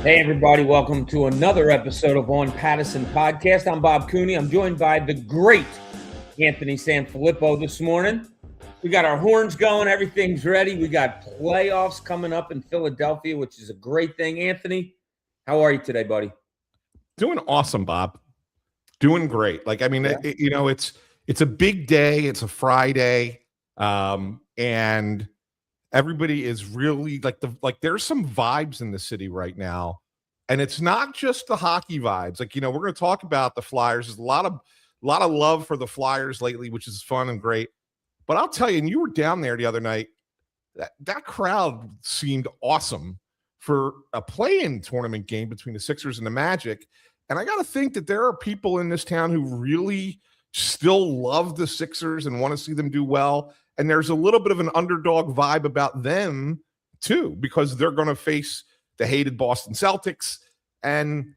Hey, everybody. Welcome to another episode of Pattison Podcast. I'm Bob Cooney. I'm joined by the great Anthony Sanfilippo this morning. We got our horns going. Everything's ready. We got playoffs coming up in Philadelphia, which is a great thing. Anthony, how are you today, buddy? Doing awesome, Bob. Doing great. It's a big day. It's a Friday. And everybody is really there's some vibes in the city right now. And it's not just the hockey vibes. We're going to talk about the Flyers. There's a lot of love for the Flyers lately, which is fun and great. But I'll tell you, and you were down there the other night, that crowd seemed awesome for a play-in tournament game between the Sixers and the Magic. And I got to think that there are people in this town who really still love the Sixers and want to see them do well. And there's a little bit of an underdog vibe about them too, because they're going to face the hated Boston Celtics, and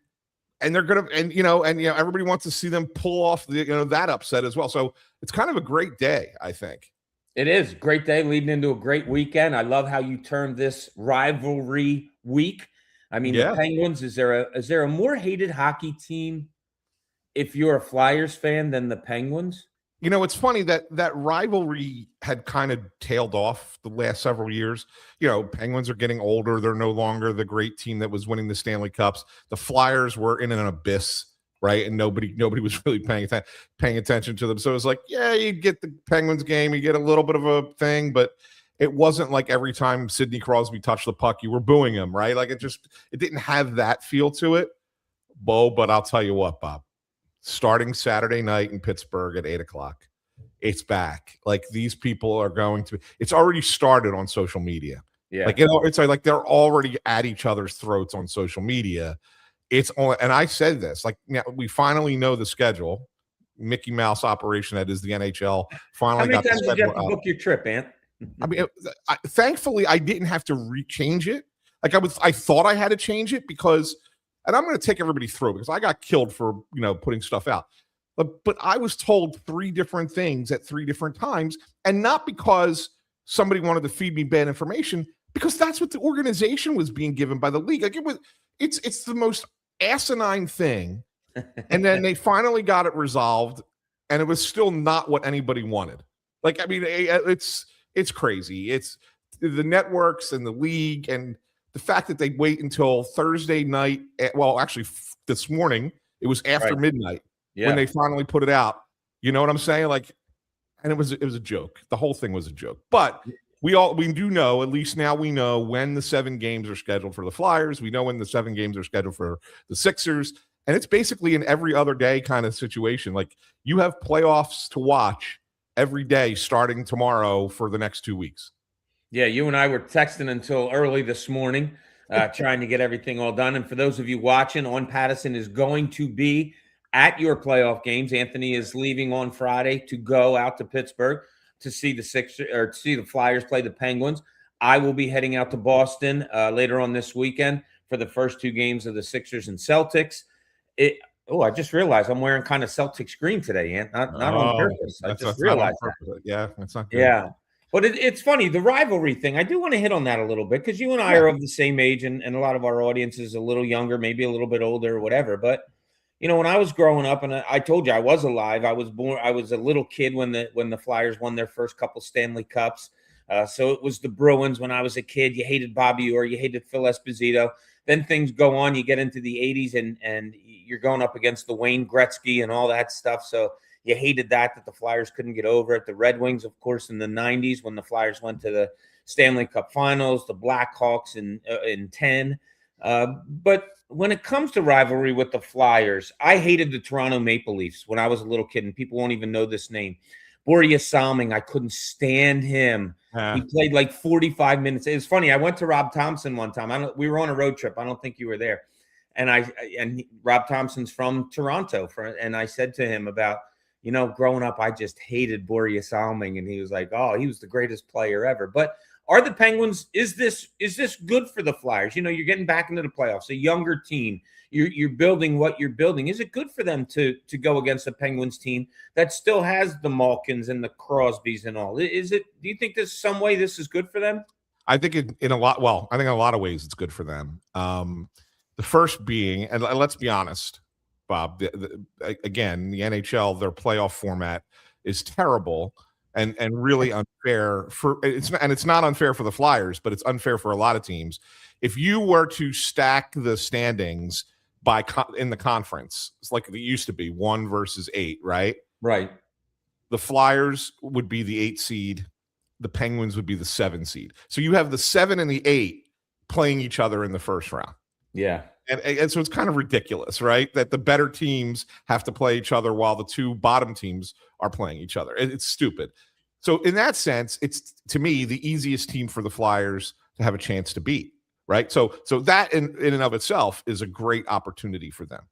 they're going to, everybody wants to see them pull off that upset as well. So it's kind of a great day, I think. It is a great day leading into a great weekend. I love how you termed this rivalry week. I mean, The Penguins, is there a more hated hockey team if you're a Flyers fan than the Penguins? It's funny that rivalry had kind of tailed off the last several years. Penguins are getting older. They're no longer the great team that was winning the Stanley Cups. The Flyers were in an abyss, right? And nobody was really paying attention to them. So it was like, yeah, you get the Penguins game, you get a little bit of a thing, but it wasn't like every time Sidney Crosby touched the puck, you were booing him, right? It didn't have that feel to it, but I'll tell you what, Bob. Starting Saturday night in Pittsburgh at 8:00, it's back. These people are going to. It's already started on social media. Yeah, it's like they're already at each other's throats on social media. It's on, and I said this. Now we finally know the schedule. Mickey Mouse operation that is the NHL finally got the schedule. How many times did you have to book your trip, Ant? I mean, thankfully, I didn't have to rechange it. I thought I had to change it because. And I'm going to take everybody through because I got killed for, putting stuff out. But I was told 3 different things at 3 different times, and not because somebody wanted to feed me bad information, because that's what the organization was being given by the league. It's the most asinine thing. And then they finally got it resolved, and it was still not what anybody wanted. It's crazy. It's the networks and the league and the fact that they wait until Thursday night, this morning, it was after midnight when they finally put it out. You know what I'm saying? And it was a joke. The whole thing was a joke. But we do know, at least now we know when the 7 games are scheduled for the Flyers. We know when the 7 games are scheduled for the Sixers. And it's basically an every other day kind of situation. You have playoffs to watch every day starting tomorrow for the next 2 weeks. Yeah, you and I were texting until early this morning, trying to get everything all done. And for those of you watching, Pattison is going to be at your playoff games. Anthony is leaving on Friday to go out to Pittsburgh to see the Flyers play the Penguins. I will be heading out to Boston later on this weekend for the first 2 games of the Sixers and Celtics. I just realized I'm wearing kind of Celtics green today, Ant. Not on purpose. I just realized that. Yeah, that's not good. Yeah. But it's funny, the rivalry thing. I do want to hit on that a little bit because you and I are of the same age, and a lot of our audience is a little younger, maybe a little bit older or whatever. But, when I was growing up, and I told you I was alive, I was a little kid when the Flyers won their first couple Stanley Cups. So it was the Bruins when I was a kid. You hated Bobby Orr, you hated Phil Esposito. Then things go on. You get into the 80s, and you're going up against the Wayne Gretzky and all that stuff. So you hated that the Flyers couldn't get over it. The Red Wings, of course, in the 90s when the Flyers went to the Stanley Cup Finals, the Blackhawks in 10. But when it comes to rivalry with the Flyers, I hated the Toronto Maple Leafs when I was a little kid, and people won't even know this name. Borje Salming, I couldn't stand him. He played 45 minutes. It was funny. I went to Rob Thompson one time. We were on a road trip. I don't think you were there. And Rob Thompson's from Toronto. And I said to him about, growing up, I just hated Borje Salming, and he was like, "Oh, he was the greatest player ever." But are the Penguins? Is this good for the Flyers? You're getting back into the playoffs, a younger team. You're building what you're building. Is it good for them to go against a Penguins team that still has the Malkins and the Crosbys and all? Do you think there's some way this is good for them? I think in a lot. Well, I think in a lot of ways it's good for them. The first being, and let's be honest, Bob, again, the NHL, their playoff format is terrible and really unfair it's not unfair for the Flyers, but it's unfair for a lot of teams. If you were to stack the standings in the conference, it's like it used to be 1 versus 8, right? Right. The Flyers would be the 8 seed. The Penguins would be the 7 seed. So you have the 7 and the 8 playing each other in the first round. Yeah. And so it's kind of ridiculous, right? That the better teams have to play each other while the 2 bottom teams are playing each other. It's stupid. So in that sense, it's, to me, the easiest team for the Flyers to have a chance to beat, right? So that in and of itself is a great opportunity for them.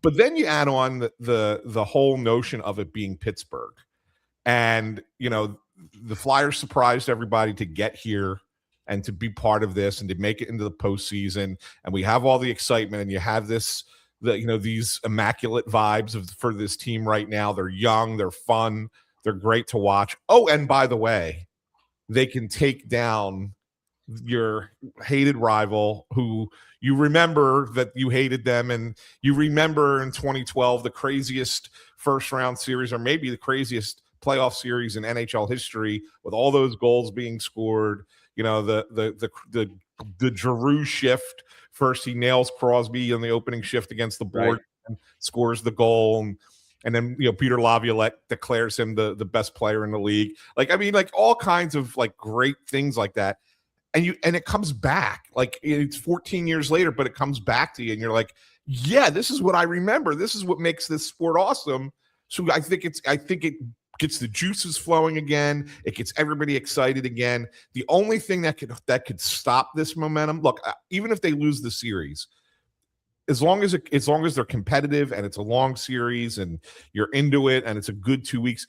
But then you add on the whole notion of it being Pittsburgh. And, the Flyers surprised everybody to get here and to be part of this and to make it into the postseason. And we have all the excitement, and you have these immaculate vibes for this team right now. They're young, they're fun, they're great to watch. Oh, and by the way, they can take down your hated rival who you remember that you hated them. And you remember in 2012, the craziest first round series, or maybe the craziest playoff series in NHL history, with all those goals being scored. The Giroux shift. First, he nails Crosby on the opening shift against the board, right, and scores the goal. And then, Peter Laviolette declares him the best player in the league. All kinds of great things like that. And it comes back. It's 14 years later, but it comes back to you, and you're like, yeah, this is what I remember. This is what makes this sport awesome. So I think it gets the juices flowing again. It gets everybody excited again. The only thing that could stop this momentum, look, even if they lose the series, as long as they're competitive and it's a long series and you're into it and it's a good 2 weeks,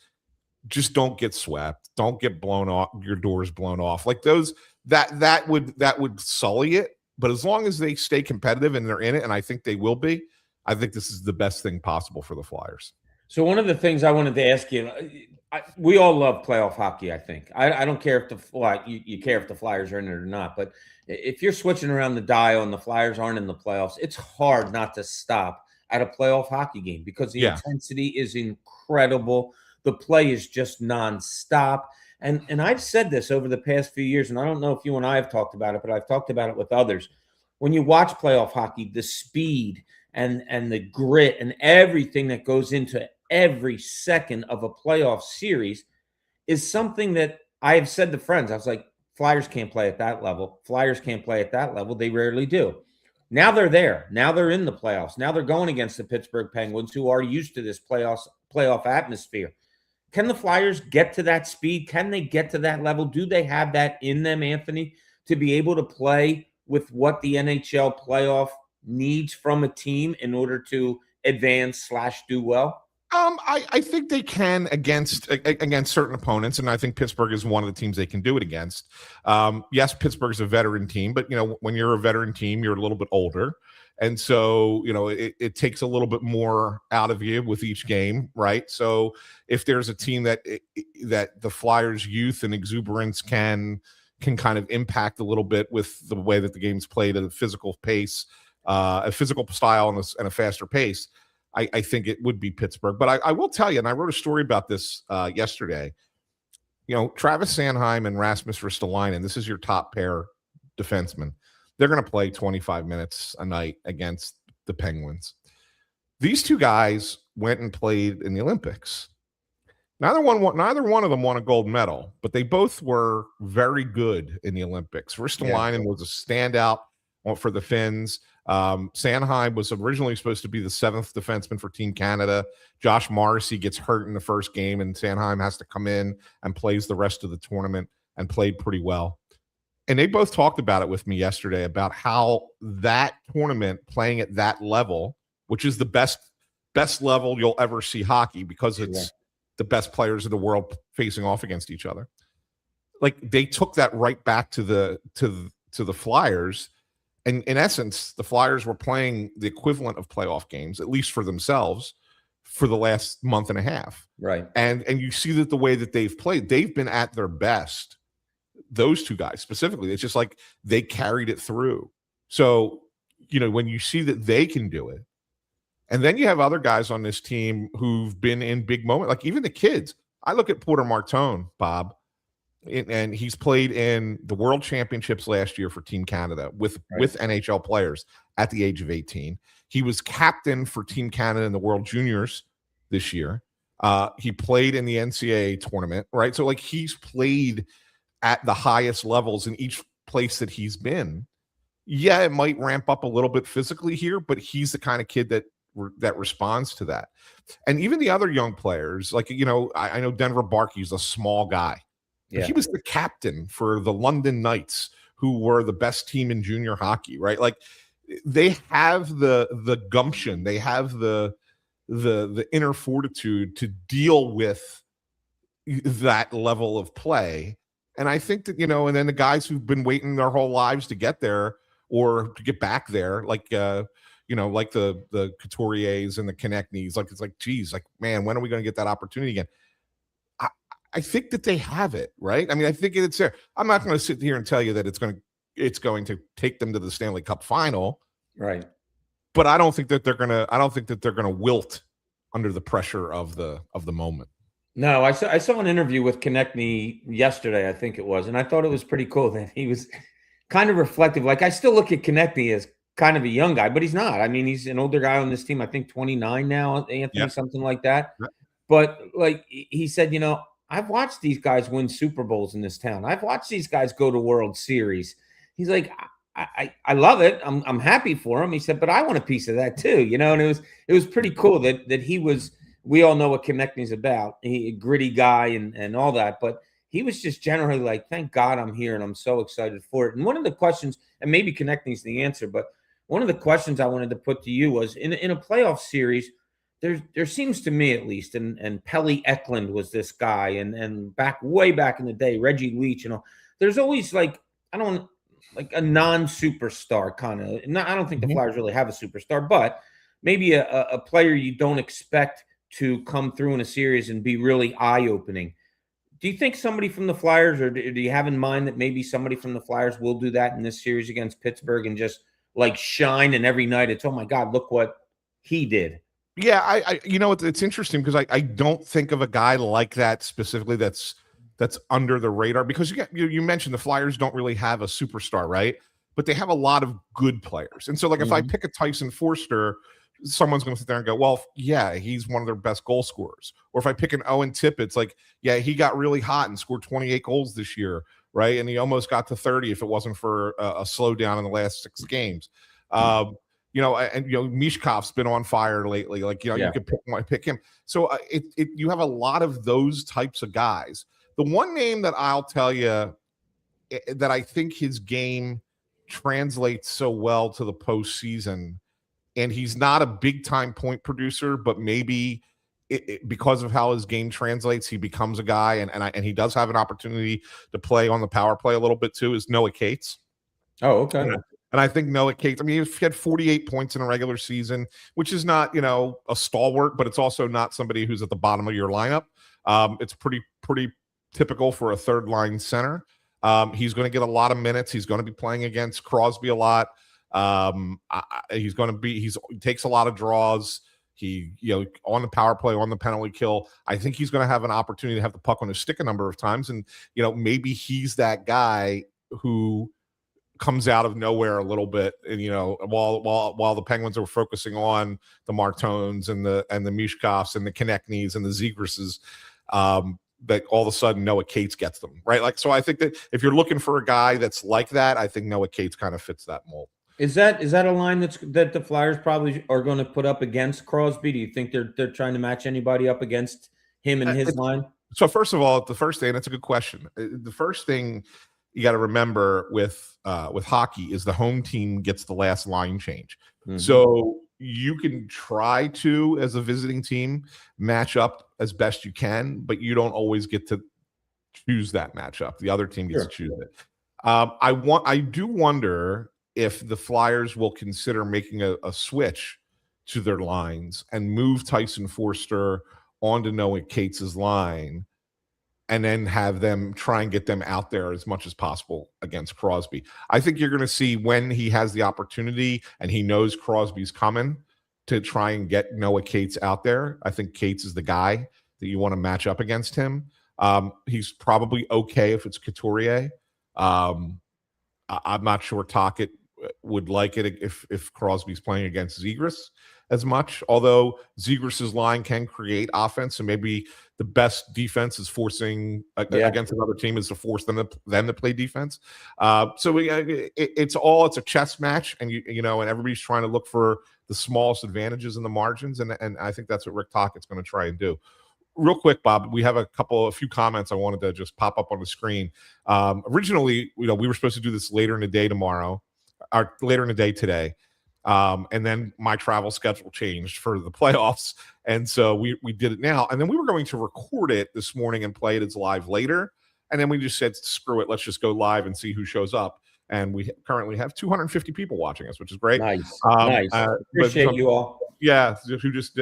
just don't get swept. Don't get blown off, your doors blown off. That would sully it. But as long as they stay competitive and they're in it, and I think they will be, I think this is the best thing possible for the Flyers. So one of the things I wanted to ask you, we all love playoff hockey, I think. I don't care if you care if the Flyers are in it or not, but if you're switching around the dial and the Flyers aren't in the playoffs, it's hard not to stop at a playoff hockey game because the intensity is incredible. The play is just nonstop. And I've said this over the past few years, and I don't know if you and I have talked about it, but I've talked about it with others. When you watch playoff hockey, the speed and the grit and everything that goes into every second of a playoff series is something that I have said to friends. I was like, Flyers can't play at that level. Flyers can't play at that level. They rarely do. Now they're there. Now they're in the playoffs. Now they're going against the Pittsburgh Penguins, who are used to this playoff atmosphere. Can the Flyers get to that speed? Can they get to that level? Do they have that in them, Anthony, to be able to play with what the NHL playoff needs from a team in order to advance/do well? I think they can against certain opponents, and I think Pittsburgh is one of the teams they can do it against. Yes, Pittsburgh's a veteran team, but when you're a veteran team, you're a little bit older, and so it takes a little bit more out of you with each game, right? So if there's a team that the Flyers' youth and exuberance can kind of impact a little bit with the way that the game's played at a physical pace, a physical style, and a faster pace, I think it would be Pittsburgh. But I will tell you, and I wrote a story about this yesterday, Travis Sanheim and Rasmus Ristolainen, this is your top pair defensemen. They're going to play 25 minutes a night against the Penguins. These two guys went and played in the Olympics. Neither one of them won a gold medal, but they both were very good in the Olympics. Ristolainen was a standout for the Finns. Sanheim was originally supposed to be the 7th defenseman for Team Canada. Josh Morrissey gets hurt in the first game, and Sanheim has to come in and plays the rest of the tournament and played pretty well. And they both talked about it with me yesterday about how that tournament, playing at that level, which is the best level you'll ever see hockey because it's the best players in the world facing off against each other. They took that right back to the Flyers. And in essence, the Flyers were playing the equivalent of playoff games, at least for themselves, for the last month and a half. Right. And you see that the way that they've played, they've been at their best. Those two guys specifically, it's just like they carried it through. So, when you see that they can do it, and then you have other guys on this team who've been in big moments, like even the kids. I look at Porter Martone, Bob, and he's played in the World Championships last year for Team Canada with NHL players at the age of 18. He was captain for Team Canada in the World Juniors this year. He played in the NCAA tournament, right? So like he's played at the highest levels in each place that he's been. Yeah, it might ramp up a little bit physically here, but he's the kind of kid that responds to that. And even the other young players, like, I know Denver Barkey's a small guy. Yeah. He was the captain for the London Knights, who were the best team in junior hockey, right? Like they have the gumption, they have the inner fortitude to deal with that level of play. And I think that, and then the guys who've been waiting their whole lives to get there or to get back there, like like the Couturiers and the Konechny's, like it's like, geez, like, man, when are we going to get that opportunity again? I think that they have it, right? I mean, I think it's there. I'm not going to sit here and tell you that it's going to take them to the Stanley Cup final, right? But I don't think that they're gonna wilt under the pressure of the moment. No, I saw an interview with Konechny yesterday, I think it was, and I thought it was pretty cool that he was kind of reflective. Like I still look at Konechny as kind of a young guy, but he's not. I mean, he's an older guy on this team. I think 29 now, Anthony, something like that. Yeah. But like he said, I've watched these guys win Super Bowls in this town. I've watched these guys go to World Series. He's like, I love it. I'm happy for him. He said, but I want a piece of that too, And it was pretty cool that he was. We all know what Konechny's about. He a gritty guy and all that, but he was just generally like, thank God I'm here and I'm so excited for it. And one of the questions, and maybe Konechny's the answer, but one of the questions I wanted to put to you was in a playoff series. There seems to me at least, and Pelle Eklund was this guy, and way back in the day, Reggie Leach, there's always like a non-superstar kind of. I don't think the Flyers really have a superstar, but maybe a player you don't expect to come through in a series and be really eye-opening. Do you think somebody from the Flyers, or do you have in mind that maybe somebody from the Flyers will do that in this series against Pittsburgh and just like shine, and every night it's, oh my God, look what he did? Yeah, it's interesting because I don't think of a guy like that specifically that's under the radar, because you mentioned the Flyers don't really have a superstar, right? But they have a lot of good players. And so like if I pick a Tyson Forster, someone's going to sit there and go, well, yeah, he's one of their best goal scorers. Or if I pick an Owen Tippett's, like, yeah, he got really hot and scored 28 goals this year, right? And he almost got to 30 if it wasn't for a slowdown in the last 6 games. Mishkov's been on fire lately. Like, you could pick him. So you have a lot of those types of guys. The one name that I'll tell you that I think his game translates so well to the postseason, and he's not a big time point producer, but maybe because of how his game translates, he becomes a guy, and he does have an opportunity to play on the power play a little bit too, is Noah Cates. Oh, okay. And I think Noah Cates, I mean, he had 48 points in a regular season, which is not, a stalwart, but it's also not somebody who's at the bottom of your lineup. It's pretty typical for a third line center. He's going to get a lot of minutes. He's going to be playing against Crosby a lot. He takes a lot of draws. He, on the power play, on the penalty kill, I think he's going to have an opportunity to have the puck on his stick a number of times. And, maybe he's that guy who comes out of nowhere a little bit. And, while the Penguins are focusing on the Martones and the Mishkovs and the Konechnys and the Zegras, that all of a sudden Noah Cates gets them, right? Like, so I think that if you're looking for a guy that's like that, I think Noah Cates kind of fits that mold. Is that a line that the Flyers probably are going to put up against Crosby? Do you think they're trying to match anybody up against him and his line? So first of all, the first thing, that's a good question. The first thing you got to remember with hockey is the home team gets the last line change. Mm-hmm. So you can try to, as a visiting team, match up as best you can, but you don't always get to choose that matchup. The other team gets to choose it. I do wonder if the Flyers will consider making a switch to their lines and move Tyson Forster onto Noah Cates' line, and then have them try and get them out there as much as possible against Crosby. I think you're going to see when he has the opportunity and he knows Crosby's coming to try and get Noah Cates out there. I think Cates is the guy that you want to match up against him. He's probably okay if it's Couturier. I'm not sure Tocchet would like it if Crosby's playing against Zegras as much, although Zegras' line can create offense, and maybe the best defense is forcing against another team is to force them to play defense. It's a chess match, and and everybody's trying to look for the smallest advantages in the margins, and I think that's what Rick Tocchett's going to try and do. Real quick, Bob, we have a few comments I wanted to just pop up on the screen. Originally, we were supposed to do this later in the day today. And then my travel schedule changed for the playoffs. And so we did it now. And then we were going to record it this morning and play it as live later. And then we just said, screw it. Let's just go live and see who shows up. And we currently have 250 people watching us, which is great. Nice. Appreciate you all. Yeah. Who just,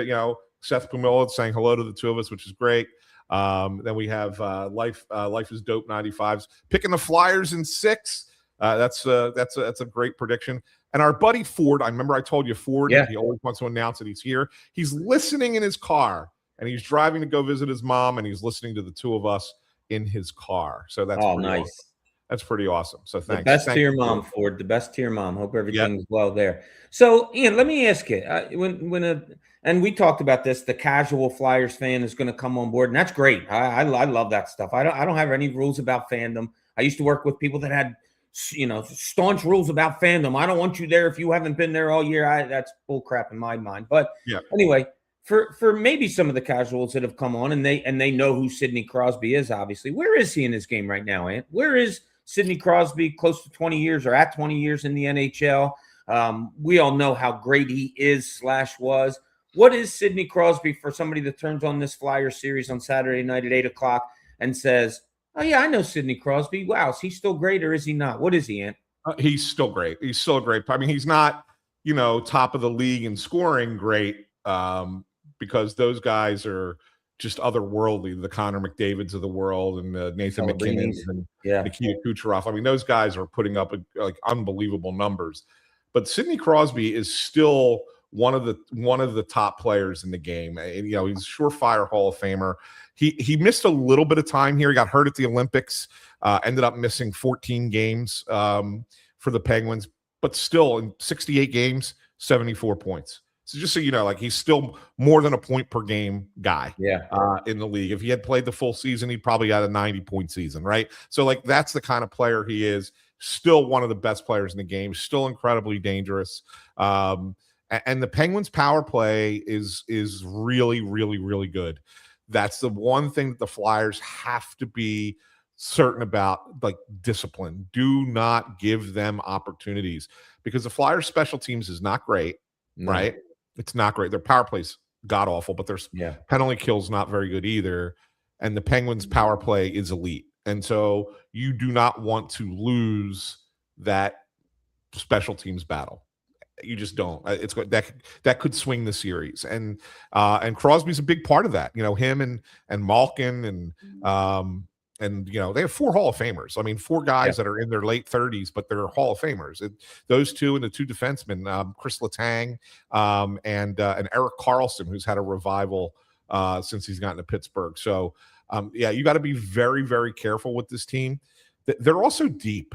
Seth Pumilla saying hello to the two of us, which is great. Then we have Life is Dope 95s picking the Flyers in 6. That's a great prediction. And our buddy Ford, I remember I told you Ford, he always wants to announce that he's here. He's listening in his car, and he's driving to go visit his mom, and he's listening to the two of us in his car. So that's nice. Awesome. That's pretty awesome. So thanks. The best to your mom, Ford. The best to your mom. Hope everything's well there. So, Ian, let me ask you, and we talked about this, the casual Flyers fan is going to come on board, and that's great. I love that stuff. I don't have any rules about fandom. I used to work with people that had staunch rules about fandom. I don't want you there if you haven't been there all year. That's bull crap in my mind. But anyway, for maybe some of the casuals that have come on and they know who Sidney Crosby is, obviously, where is he in his game right now, Ant? Where is Sidney Crosby close to 20 years or at 20 years in the NHL? We all know how great he is / was. What is Sidney Crosby for somebody that turns on this Flyer series on Saturday night at 8 o'clock and says, oh, yeah, I know Sidney Crosby. Wow, is he still great or is he not? What is he, Ant? He's still great. He's still a great. I mean, he's not, top of the league in scoring great because those guys are just otherworldly, the Connor McDavids of the world and Nathan McKinnon and Nikita Kucherov. I mean, those guys are putting up like unbelievable numbers. But Sidney Crosby is still one of the top players in the game. And, he's a surefire Hall of Famer. He missed a little bit of time here. He got hurt at the Olympics, ended up missing 14 games for the Penguins, but still in 68 games, 74 points. So just so you know, like he's still more than a point per game guy in the league. If he had played the full season, he probably had a 90-point season, right? So like that's the kind of player he is. Still one of the best players in the game. Still incredibly dangerous. And the Penguins' power play is really, really, really good. That's the one thing that the Flyers have to be certain about, like discipline. Do not give them opportunities because the Flyers' special teams is not great, right? It's not great. Their power play's god awful, but their penalty kill's not very good either. And the Penguins' power play is elite. And so you do not want to lose that special teams battle. You just don't. It's that could swing the series, and Crosby's a big part of that. Him and Malkin and they have 4 Hall of Famers. I mean, 4 guys that are in their late 30s, but they're Hall of Famers. Those two and the 2 defensemen, Chris Letang and Erik Karlsson, who's had a revival since he's gotten to Pittsburgh. So you got to be very, very careful with this team. They're also deep.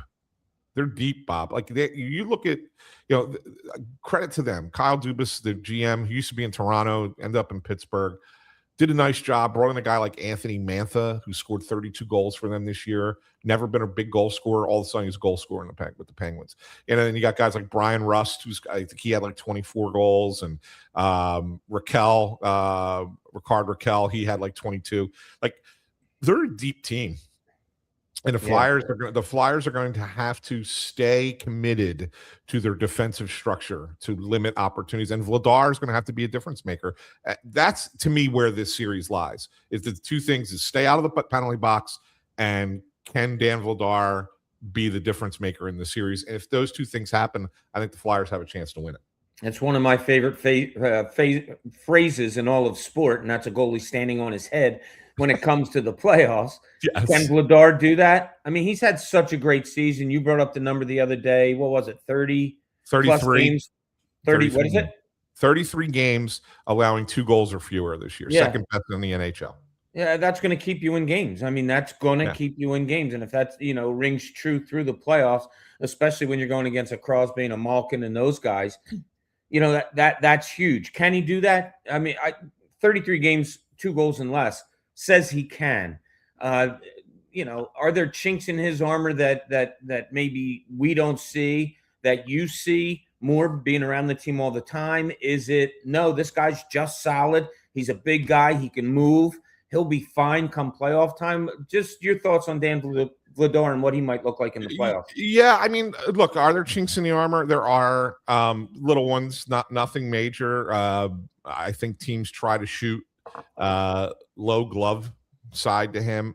They're deep, Bob. Like you look at, credit to them. Kyle Dubas, the GM, who used to be in Toronto, ended up in Pittsburgh, did a nice job. Brought in a guy like Anthony Mantha, who scored 32 goals for them this year. Never been a big goal scorer. All of a sudden, he's a goal scorer with the Penguins. And then you got guys like Brian Rust, I think he had like 24 goals, and Ricard Raquel, he had like 22. Like they're a deep team. And the Flyers are going to have to stay committed to their defensive structure to limit opportunities. And Vladar is going to have to be a difference maker. That's to me where this series lies. Is the 2 things: is stay out of the penalty box, and can Dan Vladar be the difference maker in the series? And if those 2 things happen, I think the Flyers have a chance to win it. It's one of my favorite phrases in all of sport, and that's a goalie standing on his head when it comes to the playoffs. Can Yes. Vladar do that? I mean, he's had such a great season. You brought up the number the other day. What was it? 30 plus 33. games? 30, what is it? 33 games, allowing 2 goals or fewer this year. Yeah. Second best in the NHL. Yeah, that's going to keep you in games. I mean, that's going to keep you in games. And if that's, rings true through the playoffs, especially when you're going against a Crosby and a Malkin and those guys, that's huge. Can he do that? I mean, 33 games, 2 goals and less says he can. Are there chinks in his armor that maybe we don't see, that you see more being around the team all the time? Is it, no, this guy's just solid. He's a big guy. He can move. He'll be fine come playoff time. Just your thoughts on Dan Vladar and what he might look like in the playoffs. Yeah, I mean, look, are there chinks in the armor? There are little ones, nothing major. I think teams try to shoot low glove side to him.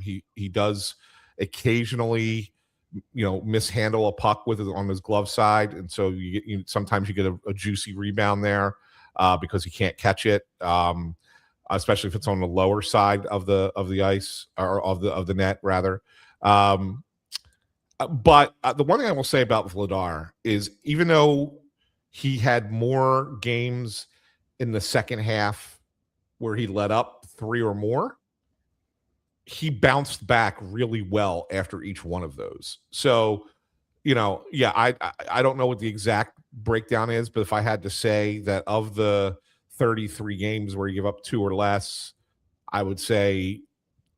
He does occasionally, mishandle a puck on his glove side, and so sometimes you get a juicy rebound there because he can't catch it. Especially if it's on the lower side of the ice, or of the net rather. But the one thing I will say about Vladar is, even though he had more games in the second half where he let up 3 or more, he bounced back really well after each one of those. So, I don't know what the exact breakdown is, but if I had to say that of the 33 games where you give up 2 or less, I would say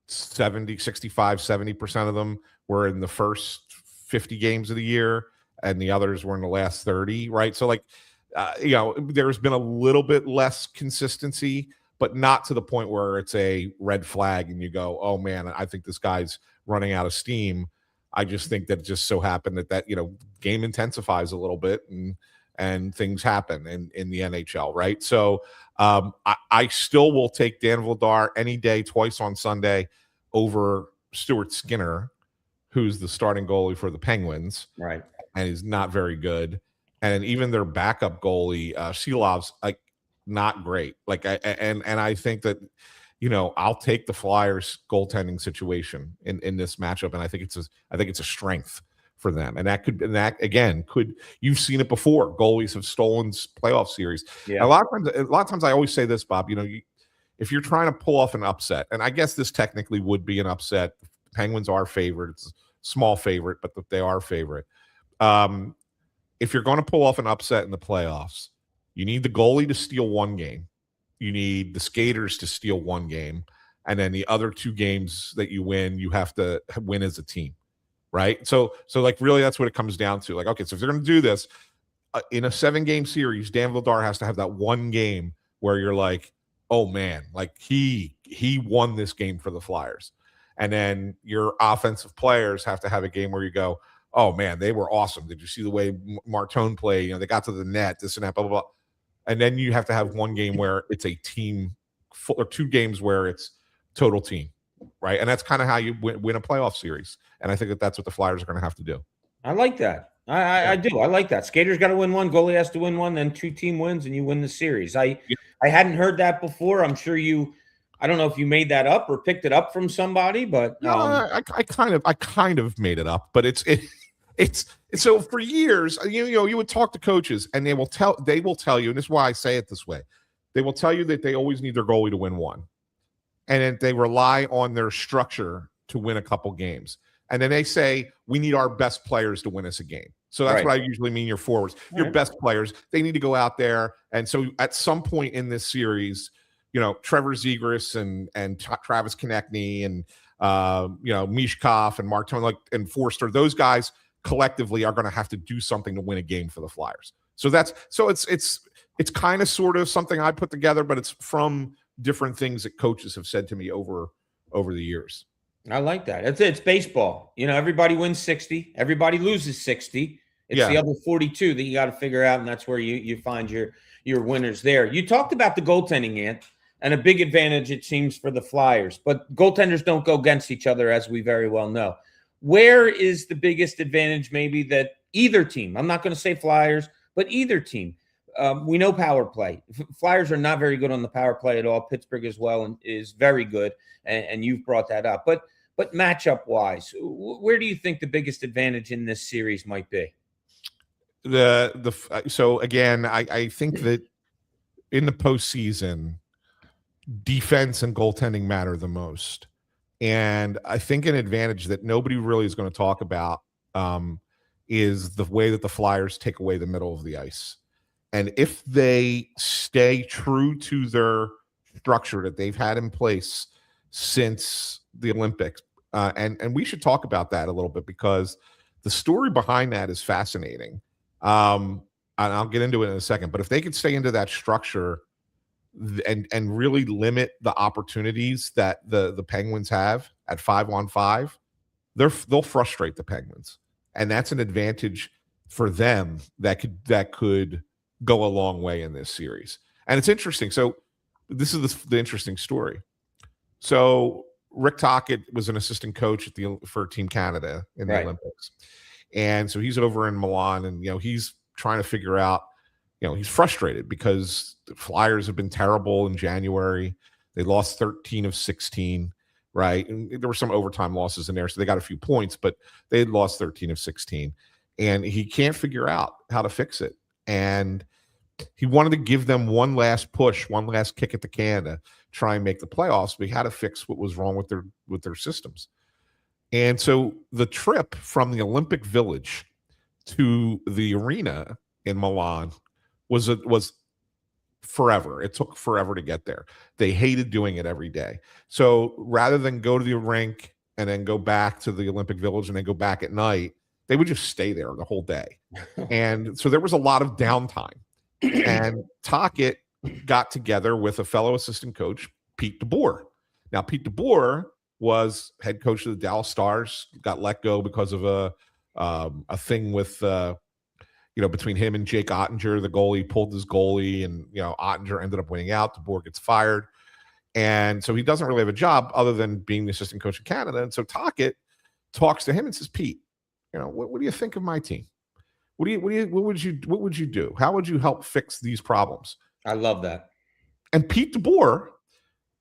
70% of them were in the first 50 games of the year, and the others were in the last 30, right? So there's been a little bit less consistency, but not to the point where it's a red flag and you go, oh man, I think this guy's running out of steam. I just think that it just so happened that game intensifies a little bit, and things happen in the NHL, right? So I still will take Dan Vladar any day, twice on Sunday, over Stuart Skinner, who's the starting goalie for the Penguins, right? And he's not very good. And even their backup goalie, Silov's not great. I think that I'll take the Flyers goaltending situation in this matchup, and I think it's a strength for them, and that again you've seen it before. Goalies have stolen playoff series. Yeah. A lot of times I always say this, Bob. If you're trying to pull off an upset, and I guess this technically would be an upset. The Penguins are favored. It's a small favorite, but they are favorite. If you're going to pull off an upset in the playoffs, you need the goalie to steal 1 game. You need the skaters to steal 1 game, and then the other 2 games that you win, you have to win as a team. Right. So really that's what it comes down to. Okay, so if they're going to do this in a 7-game series, Dan Vladar has to have that 1 game where you're like, oh man, he won this game for the Flyers. And then your offensive players have to have a game where you go, oh man, they were awesome. Did you see the way Martone played? They got to the net, this and that, blah, blah, blah. And then you have to have 1 game where it's a team, or 2 games where it's total team. Right. And that's kind of how you win a playoff series. And I think that's what the Flyers are going to have to do. I like that. I do. I like that. Skater's got to win 1, goalie has to win 1, then 2 team wins and you win the series. I hadn't heard that before. I'm sure I don't know if you made that up or picked it up from somebody, but no, I kind of made it up, but it's so for years, you would talk to coaches and they will tell you, and this is why I say it this way. They will tell you that they always need their goalie to win 1. And then they rely on their structure to win a couple games. And then they say, we need our best players to win us a game. So that's what I usually mean, your forwards. Your best players, they need to go out there. And so at some point in this series, Trevor Zegras and Travis Konechny and, Mishkov and Martone and Forster, those guys collectively are going to have to do something to win a game for the Flyers. So it's kind of sort of something I put together, but it's from different things that coaches have said to me over the years. I like that. It's baseball. Everybody wins 60. Everybody loses 60. It's the other 42 that you got to figure out, and that's where you find your winners there. You talked about the goaltending, Ant, and a big advantage it seems for the Flyers, but goaltenders don't go against each other, as we very well know. Where is the biggest advantage maybe that either team, I'm not going to say Flyers, but either team, we know power play. Flyers are not very good on the power play at all. Pittsburgh as well and is very good, and you've brought that up. But matchup wise, where do you think the biggest advantage in this series might be? So again, I think that in the postseason, defense and goaltending matter the most. And I think an advantage that nobody really is going to talk about is the way that the Flyers take away the middle of the ice. And if they stay true to their structure that they've had in place since the Olympics, and we should talk about that a little bit because the story behind that is fascinating. And I'll get into it in a second. But if they could stay into that structure and really limit the opportunities that the Penguins have at 5-on-5, they'll frustrate the Penguins, and that's an advantage for them that could go a long way in this series. And it's interesting. So this is the interesting story. So Rick Tocchet was an assistant coach for Team Canada in the Olympics, and so he's over in Milan, and he's trying to figure out. He's frustrated because the Flyers have been terrible in January. They lost 13 of 16, right? And there were some overtime losses in there, so they got a few points, but they had lost 13 of 16. And he can't figure out how to fix it. And he wanted to give them one last push, one last kick at the can to try and make the playoffs, but he had to fix what was wrong with their systems. And so the trip from the Olympic Village to the arena in Milan was forever. It took forever to get there. They hated doing it every day. So rather than go to the rink and then go back to the Olympic Village and then go back at night, they would just stay there the whole day. And so there was a lot of downtime. And Tocchet got together with a fellow assistant coach, Pete DeBoer. Now, Pete DeBoer was head coach of the Dallas Stars, got let go because of a thing with between him and Jake Ottinger, the goalie, pulled his goalie, and Ottinger ended up winning out. DeBoer gets fired, and so he doesn't really have a job other than being the assistant coach of Canada. And so Tocchet talks to him and says, "Pete, what do you think of my team? What would you do? How would you help fix these problems?" I love that. And Pete DeBoer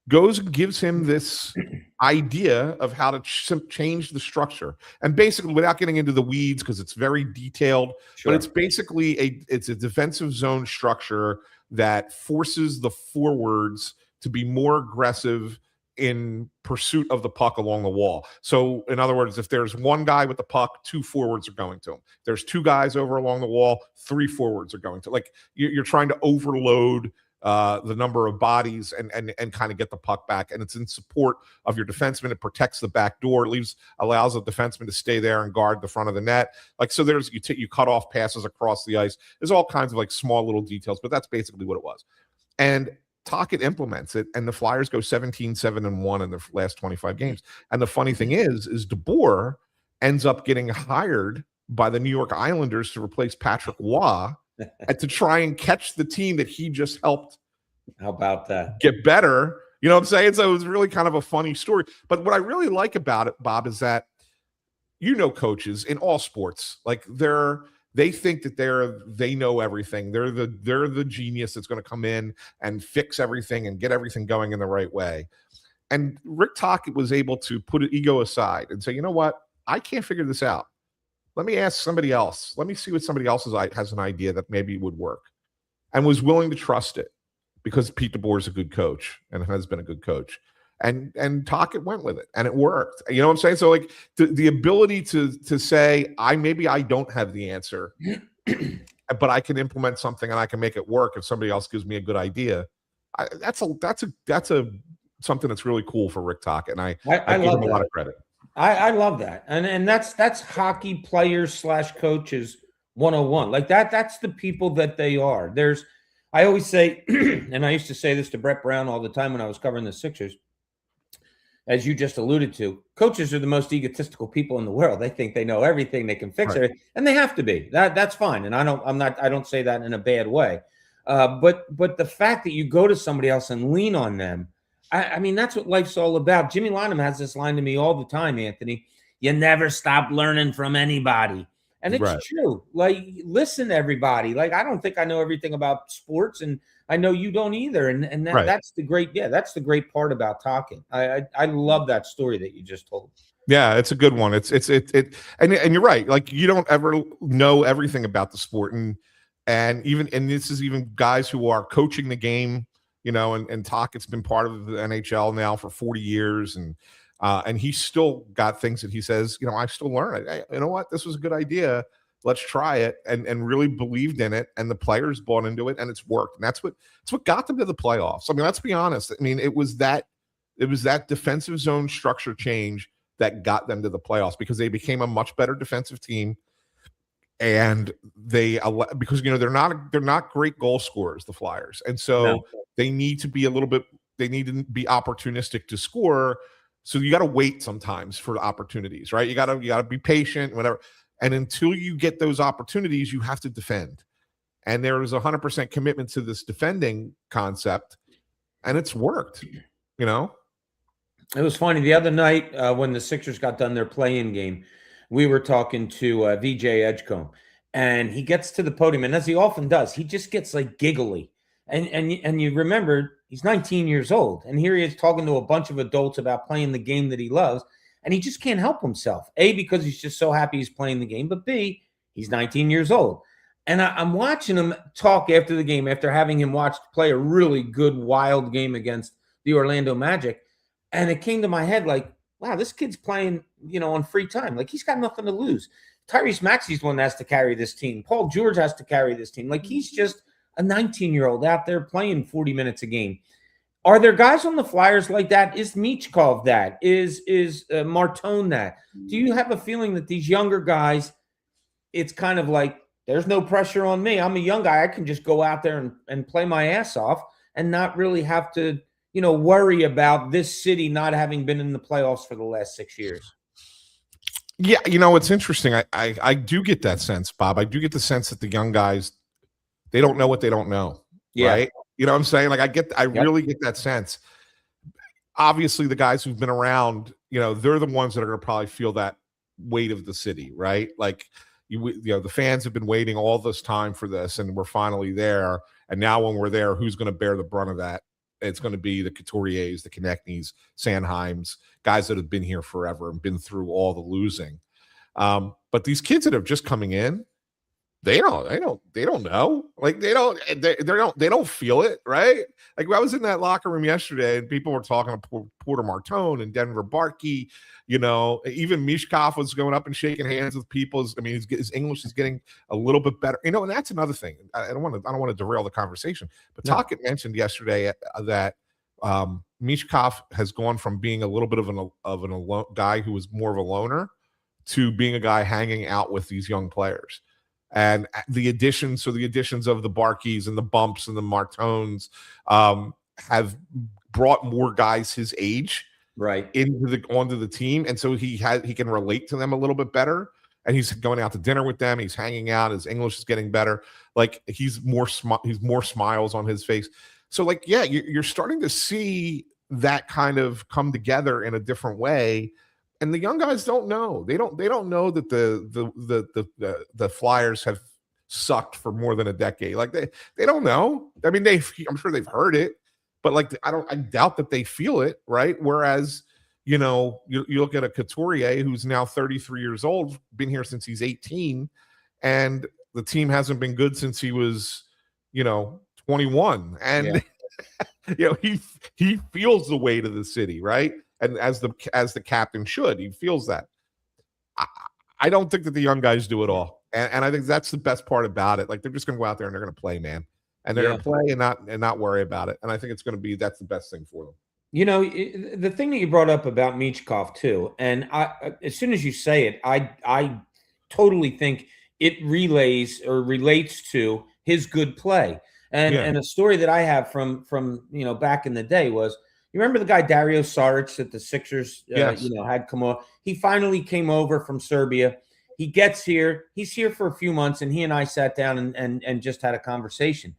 goes and gives him this idea of how to change the structure. And basically, without getting into the weeds, because it's very detailed, but it's basically a defensive zone structure that forces the forwards to be more aggressive in pursuit of the puck along the wall. So in other words, if there's one guy with the puck, 2 forwards are going to him. There's 2 guys over along the wall, 3 forwards are going to. Like you're trying to overload the number of bodies and kind of get the puck back. And it's in support of your defenseman. It protects the back door. It allows the defenseman to stay there and guard the front of the net. So you cut off passes across the ice. There's all kinds of small little details, but that's basically what it was. And Tocchet implements it, and the Flyers go 17-7-1 in their last 25 games. And the funny thing is DeBoer ends up getting hired by the New York Islanders to replace Patrick Waugh and to try and catch the team that he just helped. How about that? Get better. You know what I'm saying? So it was really kind of a funny story. But what I really like about it, Bob, is that coaches in all sports, they think that they know everything. They're the genius that's going to come in and fix everything and get everything going in the right way. And Rick Tocchet was able to put ego aside and say, you know what? I can't figure this out. Let me ask somebody else. Let me see what somebody else has an idea that maybe would work, and was willing to trust it because Pete DeBoer is a good coach and has been a good coach. And Tocchet went with it, and it worked. You know what I'm saying? So the ability to say, I don't have the answer, but I can implement something and I can make it work if somebody else gives me a good idea. That's something that's really cool for Rick Tocchet, and I give him a lot of credit. I love that. And that's hockey players / coaches 101. That's the people that they are. I always say, and I used to say this to Brett Brown all the time when I was covering the Sixers, as you just alluded to, coaches are the most egotistical people in the world. They think they know everything, they can fix everything, and they have to be. That's fine. And I don't say that in a bad way. But the fact that you go to somebody else and lean on them, I mean, that's what life's all about. Jimmy Lynam has this line to me all the time, Anthony. You never stop learning from anybody. And it's true. Like, listen to everybody. Like, I don't think I know everything about sports, and I know you don't either. And that's the great part about talking. I love that story that you just told. Yeah, it's a good one. And you're right. Like, you don't ever know everything about the sport, and this is even guys who are coaching the game, and Tockett's been part of the NHL now for 40 years, and he's still got things that he says, I still learn. You know what? This was a good idea. Let's try it, and really believed in it, and the players bought into it, and it's worked. And that's what got them to the playoffs. I mean, let's be honest. I mean, it was that defensive zone structure change that got them to the playoffs, because they became a much better defensive team, and because they're not great goal scorers, the Flyers, and so they need to be opportunistic to score. So you got to wait sometimes for opportunities, right? You got to be patient, whatever. And until you get those opportunities, you have to defend. And there is 100% commitment to this defending concept, and it's worked. It was funny the other night when the Sixers got done their play-in game. We were talking to VJ Edgecombe, and he gets to the podium, and as he often does, he just gets like giggly. And you remember he's 19 years old, and here he is talking to a bunch of adults about playing the game that he loves, and he just can't help himself. A, because he's just so happy he's playing the game, but B, he's 19 years old. And I'm watching him talk after the game, after having him play a really good, wild game against the Orlando Magic. And it came to my head like, wow, this kid's playing, on free time. Like, he's got nothing to lose. Tyrese Maxey's the one that has to carry this team. Paul George has to carry this team. Like, he's just a 19-year-old out there playing 40 minutes a game. Are there guys on the Flyers like that? Is Michkov that? Is Martone that? Do you have a feeling that these younger guys, it's kind of like, there's no pressure on me. I'm a young guy. I can just go out there and play my ass off and not really have to, worry about this city not having been in the playoffs for the last 6 years? Yeah, it's interesting. I do get that sense, Bob. I do get the sense that the young guys, they don't know what they don't know. Yeah. Right? You know what I'm saying? Like, I really get that sense. Obviously, the guys who've been around, they're the ones that are going to probably feel that weight of the city, right? Like, the fans have been waiting all this time for this, and we're finally there. And now when we're there, who's going to bear the brunt of that? It's going to be the Couturiers, the Konechny's, Sanheims, guys that have been here forever and been through all the losing. But these kids that are just coming in, they don't know. Like, they don't feel it, right? Like, I was in that locker room yesterday, and people were talking to Porter Martone and Denver Barkey. Even Michkov was going up and shaking hands with people. I mean, his English is getting a little bit better. And that's another thing. I don't want to derail the conversation, but Tocchet mentioned yesterday that Michkov has gone from being a little bit of an guy who was more of a loner to being a guy hanging out with these young players. And the additions of the Barkeys and the Bumps and the Martones have brought more guys his age onto the team, and so he can relate to them a little bit better. And he's going out to dinner with them. He's hanging out. His English is getting better. Like, he's more smiles on his face. So, like, yeah, you're starting to see that kind of come together in a different way. And the young guys don't know. They don't know that the Flyers have sucked for more than a decade. Like, they don't know. I mean, I'm sure they've heard it, but like, I doubt that they feel it, right? Whereas, you look at a Couturier who's now 33 years old, been here since he's 18, and the team hasn't been good since he was, 21, and he feels the weight of the city, right? And as the captain should, he feels that. I don't think that the young guys do it all, and I think that's the best part about it. Like, they're just going to go out there and they're going to play, man, and they're going to play and not worry about it. And I think it's going to be that's the best thing for them. The thing that you brought up about Michkov too, and as soon as you say it, I totally think it relates to his good play. And a story that I have from back in the day was, you remember the guy Dario Saric that the Sixers had come over? He finally came over from Serbia. He gets here. He's here for a few months, and he and I sat down and just had a conversation.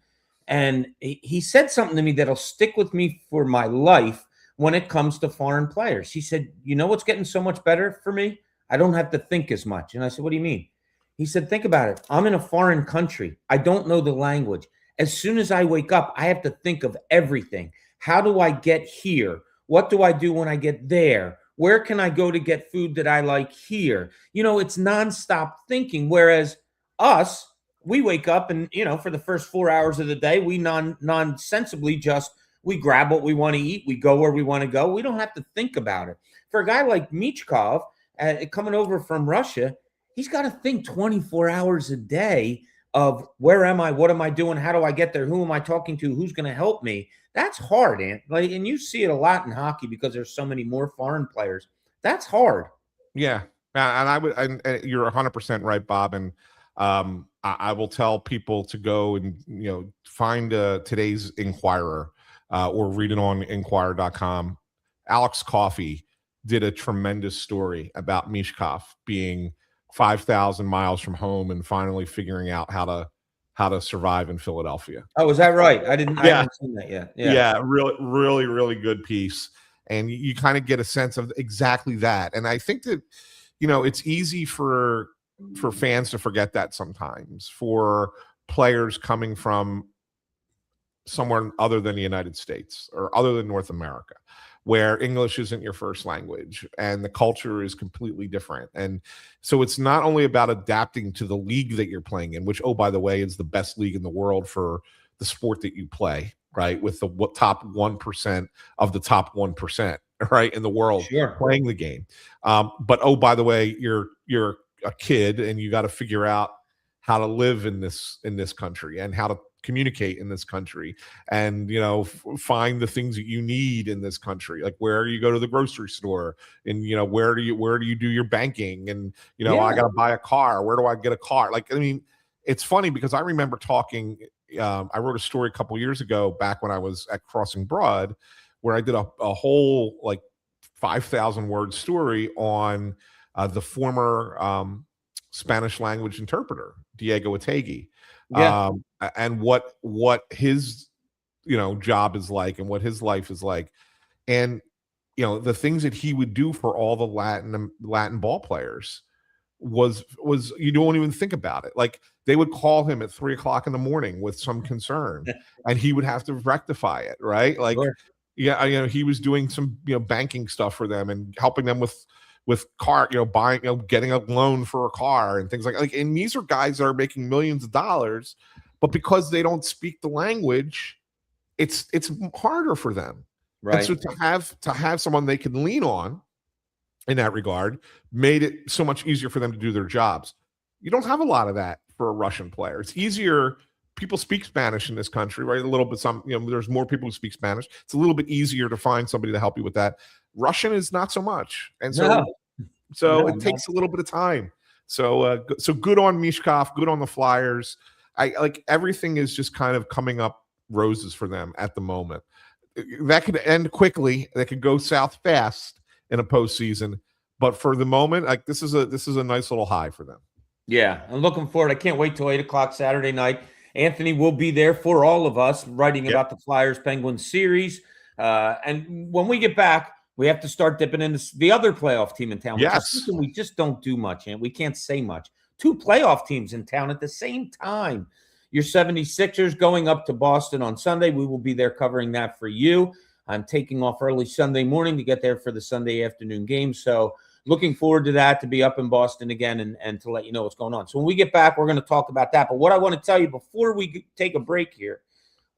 And he said something to me that'll stick with me for my life when it comes to foreign players. He said, what's getting so much better for me? I don't have to think as much. And I said, what do you mean? He said, think about it. I'm in a foreign country. I don't know the language. As soon as I wake up, I have to think of everything. How do I get here? What do I do when I get there? Where can I go to get food that I like here? It's nonstop thinking. Whereas us, we wake up and, for the first 4 hours of the day, we nonsensibly we grab what we want to eat. We go where we want to go. We don't have to think about it. For a guy like Michkov, coming over from Russia, he's got to think 24 hours a day of where am I? What am I doing? How do I get there? Who am I talking to? Who's going to help me? That's hard, Ant. And you see it a lot in hockey because there's so many more foreign players. That's hard. Yeah. And you're 100% right, Bob. And I will tell people to go and, find today's Inquirer or read it on Inquirer.com. Alex Coffey did a tremendous story about Michkov being 5,000 miles from home and finally figuring out how to survive in Philadelphia. Oh, is that right? I haven't seen that yet. Yeah, really, really, really good piece. And you kind of get a sense of exactly that. And I think that, it's easy for fans to forget that sometimes, for players coming from somewhere other than the United States or other than North America, where English isn't your first language and the culture is completely different. And so it's not only about adapting to the league that you're playing in, which, oh, by the way, is the best league in the world for the sport that you play, right? With the top 1% of the top 1%, right, in the world playing the game. But, oh, by the way, you're a kid and you got to figure out how to live in this country and how to communicate in this country and find the things that you need in this country, like where you go to the grocery store and where do you do your banking and I gotta buy a car, where do I get a car? It's funny because I remember talking, I wrote a story a couple years ago back when I was at Crossing Broad where I did a whole 5,000 word story on the former Spanish language interpreter Diego Otegi. And what his job is like and what his life is like, and the things that he would do for all the Latin ball players was you don't even think about it. Like they would call him at 3:00 in the morning with some concern and he would have to rectify it, right? He was doing some banking stuff for them and helping them with car, buying, getting a loan for a car and things like. And these are guys that are making millions of dollars, but because they don't speak the language, it's harder for them. Right. And so to have someone they can lean on in that regard made it so much easier for them to do their jobs. You don't have a lot of that for a Russian player. It's easier. People speak Spanish in this country, right? A little bit. There's more people who speak Spanish. It's a little bit easier to find somebody to help you with that. Russian is not so much, and so it takes a little bit of time. So good on Michkov, good on the Flyers. Everything is just kind of coming up roses for them at the moment. That could end quickly. That could go south fast in a postseason. But for the moment, this is a nice little high for them. Yeah, I'm looking forward. I can't wait till 8:00 Saturday night. Anthony will be there for all of us, writing about the Flyers Penguins series. And when we get back, we have to start dipping into the other playoff team in town. Yes. We just don't do much, and we can't say much. 2 playoff teams in town at the same time. Your 76ers going up to Boston on Sunday. We will be there covering that for you. I'm taking off early Sunday morning to get there for the Sunday afternoon game. So looking forward to that, to be up in Boston again and to let you know what's going on. So when we get back, we're going to talk about that. But what I want to tell you before we take a break here,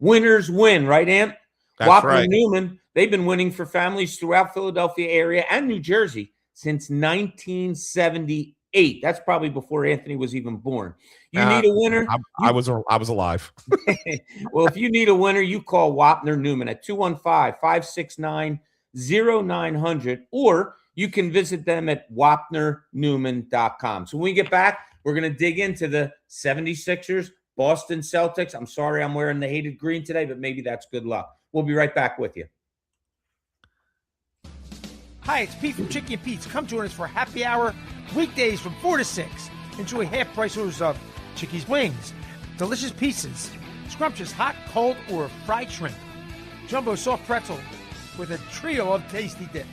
winners win, right, Ant? That's Wapner right. Newman, they've been winning for families throughout Philadelphia area and New Jersey since 1978. That's probably before Anthony was even born. You need a winner? I was alive. Well, if you need a winner, you call Wapner Newman at 215-569-0900, or you can visit them at wapnernewman.com. So when we get back, we're going to dig into the 76ers, Boston Celtics. I'm sorry I'm wearing the hated green today, but maybe that's good luck. We'll be right back with you. Hi, it's Pete from Chicky and Pete's. Come join us for happy hour weekdays from 4 to 6. Enjoy half-price orders of Chicky's wings, delicious pizzas, scrumptious hot, cold, or fried shrimp, jumbo soft pretzel with a trio of tasty dips,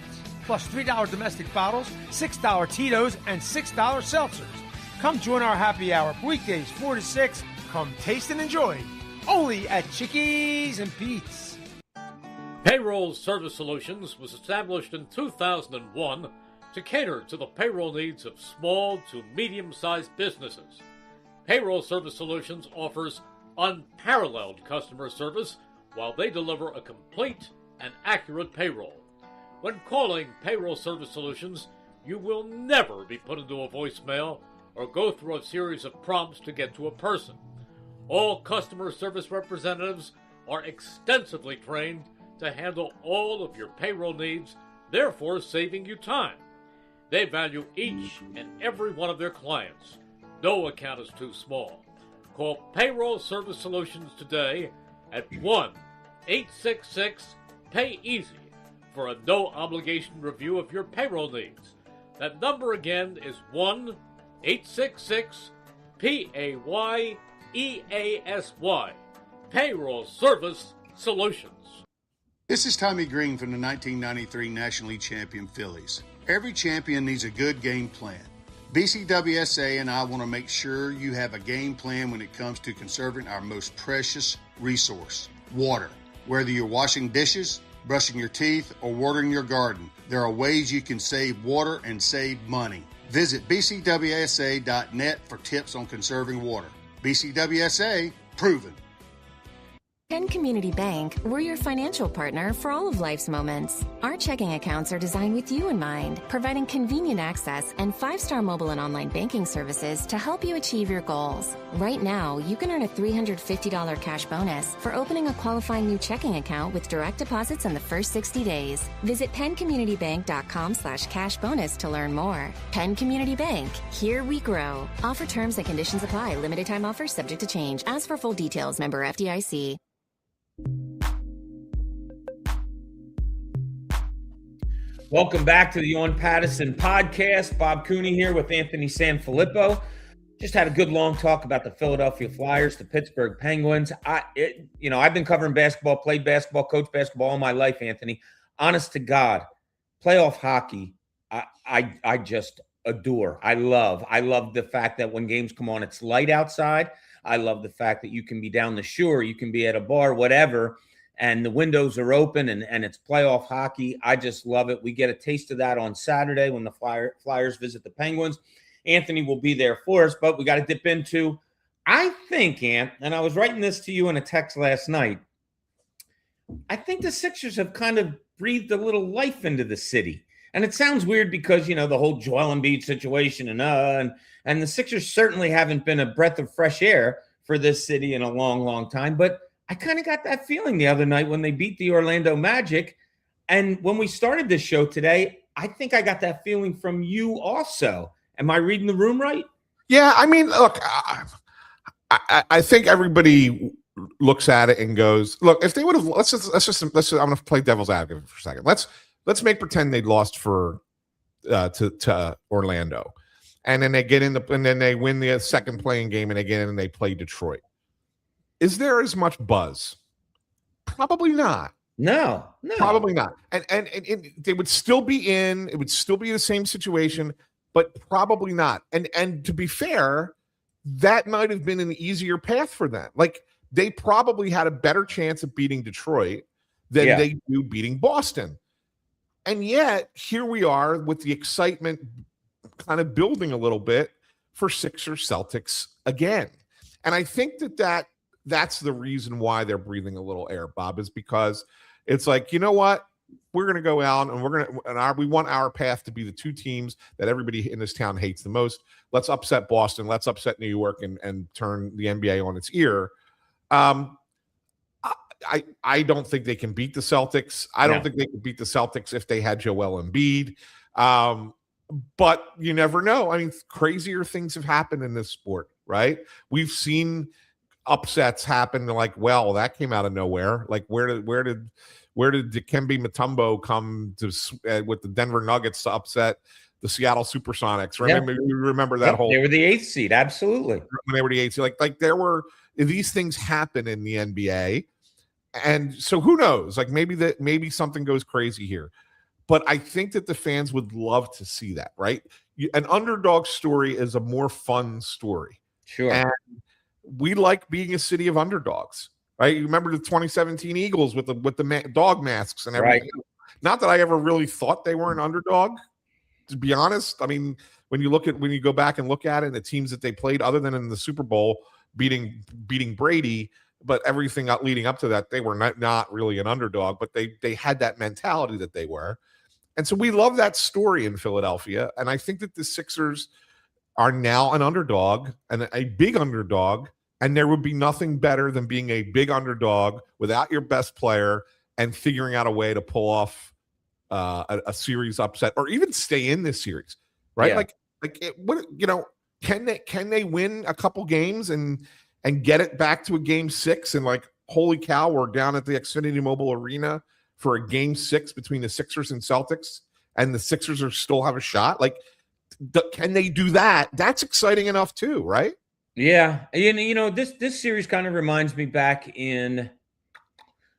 plus $3 domestic bottles, $6 Tito's, and $6 seltzers. Come join our happy hour weekdays 4 to 6. Come taste and enjoy. Only at Chickies and Pete's. Payroll Service Solutions was established in 2001 to cater to the payroll needs of small to medium-sized businesses. Payroll Service Solutions offers unparalleled customer service while they deliver a complete and accurate payroll. When calling Payroll Service Solutions, you will never be put into a voicemail or go through a series of prompts to get to a person. All customer service representatives are extensively trained to handle all of your payroll needs, therefore saving you time. They value each and every one of their clients. No account is too small. Call Payroll Service Solutions today at 1-866-PAY-EASY for a no-obligation review of your payroll needs. That number again is 1-866-PAYEASY. Payroll Service Solutions. This is Tommy Green from the 1993 National League champion Phillies. Every champion needs a good game plan. BCWSA and I want to make sure you have a game plan when it comes to conserving our most precious resource, water. Whether you're washing dishes, brushing your teeth, or watering your garden, there are ways you can save water and save money. Visit bcwsa.net for tips on conserving water. BCWSA, proven. Penn Community Bank, we're your financial partner for all of life's moments. Our checking accounts are designed with you in mind, providing convenient access and 5-star mobile and online banking services to help you achieve your goals. Right now, you can earn a $350 cash bonus for opening a qualifying new checking account with direct deposits in the first 60 days. Visit PennCommunityBank.com/cash bonus to learn more. Penn Community Bank, here we grow. Offer terms and conditions apply. Limited time offers subject to change. As for full details, member FDIC. Welcome back to the On Pattison Podcast. Bob Cooney here with Anthony Sanfilippo. Just had a good long talk about the Philadelphia Flyers, the Pittsburgh Penguins. I've been covering basketball, played basketball, coached basketball all my life, Anthony. Honest to God, playoff hockey, I just adore. I love the fact that when games come on, it's light outside. I love the fact that you can be down the shore, you can be at a bar, whatever, and the windows are open and it's playoff hockey. I just love it. We get a taste of that on Saturday when the Flyers visit the Penguins. Anthony will be there for us, but we got to dip into, I think, Ant, and I was writing this to you in a text last night, I think the Sixers have kind of breathed a little life into the city. And it sounds weird because, the whole Joel Embiid situation and the Sixers certainly haven't been a breath of fresh air for this city in a long, long time. But I kind of got that feeling the other night when they beat the Orlando Magic. And when we started this show today, I think I got that feeling from you also. Am I reading the room right? Yeah, I mean, look, I think everybody looks at it and goes, look, if they would have, let's just I'm going to play devil's advocate for a second. Let's make pretend they'd lost to Orlando, and then they get in and then they win the second playing game and they get in and they play Detroit. Is there as much buzz? Probably not. No, probably not. And they would still be in. It would still be the same situation, but probably not. And to be fair, that might have been an easier path for them. Like they probably had a better chance of beating Detroit than they do beating Boston. And yet, here we are with the excitement kind of building a little bit for Sixers Celtics again. And I think that's the reason why they're breathing a little air, Bob, is because it's like, you know what? We're going to go out and we want our path to be the two teams that everybody in this town hates the most. Let's upset Boston. Let's upset New York and turn the NBA on its ear. I don't think they can beat the Celtics. I don't think they could beat the Celtics if they had Joel Embiid. But you never know. I mean, crazier things have happened in this sport, right? We've seen upsets happen like, well, that came out of nowhere. Like where did Dikembe Mutombo come to with the Denver Nuggets to upset the Seattle Supersonics? Remember that whole. They were the 8th seed, absolutely. When they were the 8th seed, like there were these things happen in the NBA. And so who knows? Like maybe something goes crazy here. but I think that the fans would love to see that, right? An underdog story is a more fun story. Sure. And we like being a city of underdogs, right? You remember the 2017 Eagles with the dog masks and everything. Right. Not that I ever really thought they were an underdog, to be honest. I mean, when you go back and look at it, and the teams that they played, other than in the Super Bowl beating Brady, but everything leading up to that, they were not really an underdog, but they had that mentality that they were. And so we love that story in Philadelphia. And I think that the Sixers are now an underdog, and a big underdog, and there would be nothing better than being a big underdog without your best player and figuring out a way to pull off a series upset, or even stay in this series, right? Yeah. Can they win a couple games and get it back to a game 6? And like, holy cow, we're down at the Xfinity Mobile Arena for a game 6 between the Sixers and Celtics, and the Sixers still have a shot. Like, can they do that? That's exciting enough too, right? Yeah. And, this series kind of reminds me back in,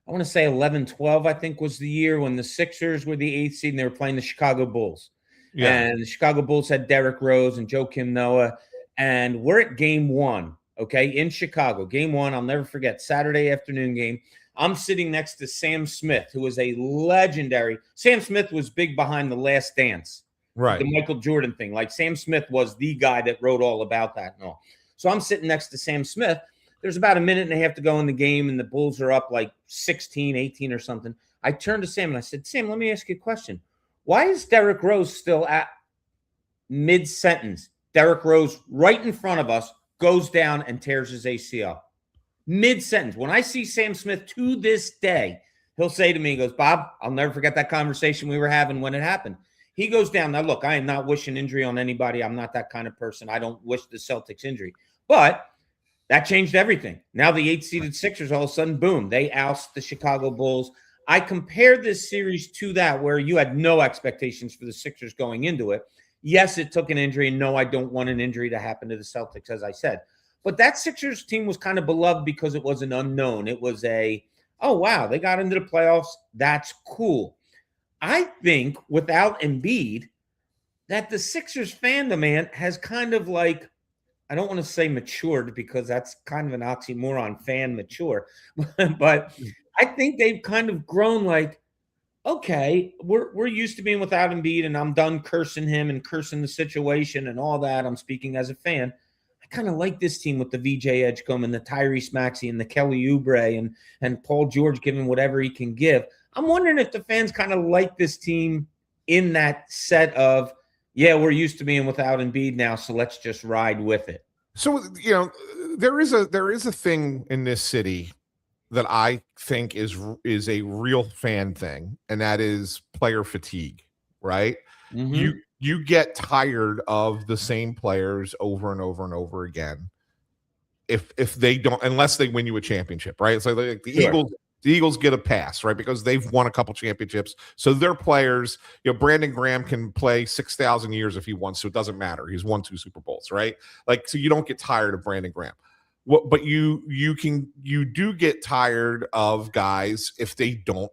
I want to say 11-12, I think was the year when the Sixers were the 8th seed and they were playing the Chicago Bulls. Yeah. And the Chicago Bulls had Derrick Rose and Joakim Noah. And we're at game 1, okay, in Chicago. Game 1, I'll never forget, Saturday afternoon game. I'm sitting next to Sam Smith, who was a legendary. Sam Smith was big behind The Last Dance. Right. The Michael Jordan thing. Like, Sam Smith was the guy that wrote all about that and all. So I'm sitting next to Sam Smith. There's about a minute and a half to go in the game, and the Bulls are up like 16, 18 or something. I turned to Sam and I said, Sam, let me ask you a question. Why is Derrick Rose still at mid-sentence? Derrick Rose, right in front of us, goes down and tears his ACL. Mid-sentence. When I see Sam Smith to this day, he'll say to me, he goes, Bob, I'll never forget that conversation we were having when it happened. He goes down. Now, look, I am not wishing injury on anybody. I'm not that kind of person. I don't wish the Celtics injury. But that changed everything. Now the 8-seeded Sixers, all of a sudden, boom, they oust the Chicago Bulls. I compare this series to that, where you had no expectations for the Sixers going into it. Yes, it took an injury, and no, I don't want an injury to happen to the Celtics, as I said. But that Sixers team was kind of beloved because it was an unknown. It was oh, wow, they got into the playoffs. That's cool. I think without Embiid, that the Sixers fandom, man, has kind of like, I don't want to say matured because that's kind of an oxymoron, fan mature. But I think they've kind of grown like, okay, we're used to being without Embiid, and I'm done cursing him and cursing the situation and all that. I'm speaking as a fan. I kind of like this team with the VJ Edgecombe and the Tyrese Maxey and the Kelly Oubre and Paul George giving whatever he can give. I'm wondering if the fans kind of like this team in that set of, yeah, we're used to being without Embiid now, so let's just ride with it. So, there is a thing in this city that I think is a real fan thing, and that is player fatigue, right? Mm-hmm. You get tired of the same players over and over and over again if they don't, unless they win you a championship, right? So like the Eagles get a pass, right? Because they've won a couple championships. So their players, Brandon Graham can play 6,000 years if he wants to. It doesn't matter. He's won 2 Super Bowls, right? Like, so you don't get tired of Brandon Graham. But you do get tired of guys if they don't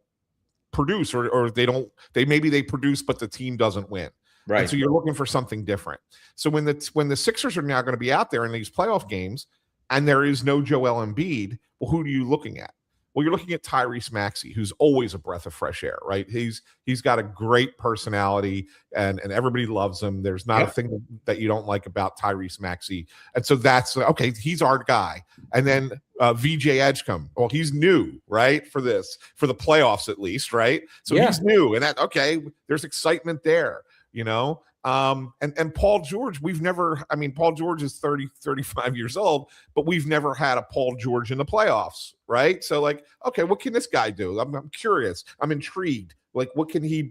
produce or they produce, but the team doesn't win. Right. And so you're looking for something different. So when the Sixers are now going to be out there in these playoff games and there is no Joel Embiid, well, who are you looking at? Well, you're looking at Tyrese Maxey, who's always a breath of fresh air, right? He's got a great personality, and everybody loves him. There's not a thing that you don't like about Tyrese Maxey. And so that's, okay, he's our guy. And then VJ Edgecombe, well, he's new, right, for the playoffs at least, right? So he's new, and there's excitement there, and Paul George, Paul George is 35 years old, but we've never had a Paul George in the playoffs, right? So like, okay, what can this guy do? I'm curious. I'm intrigued. Like, what can he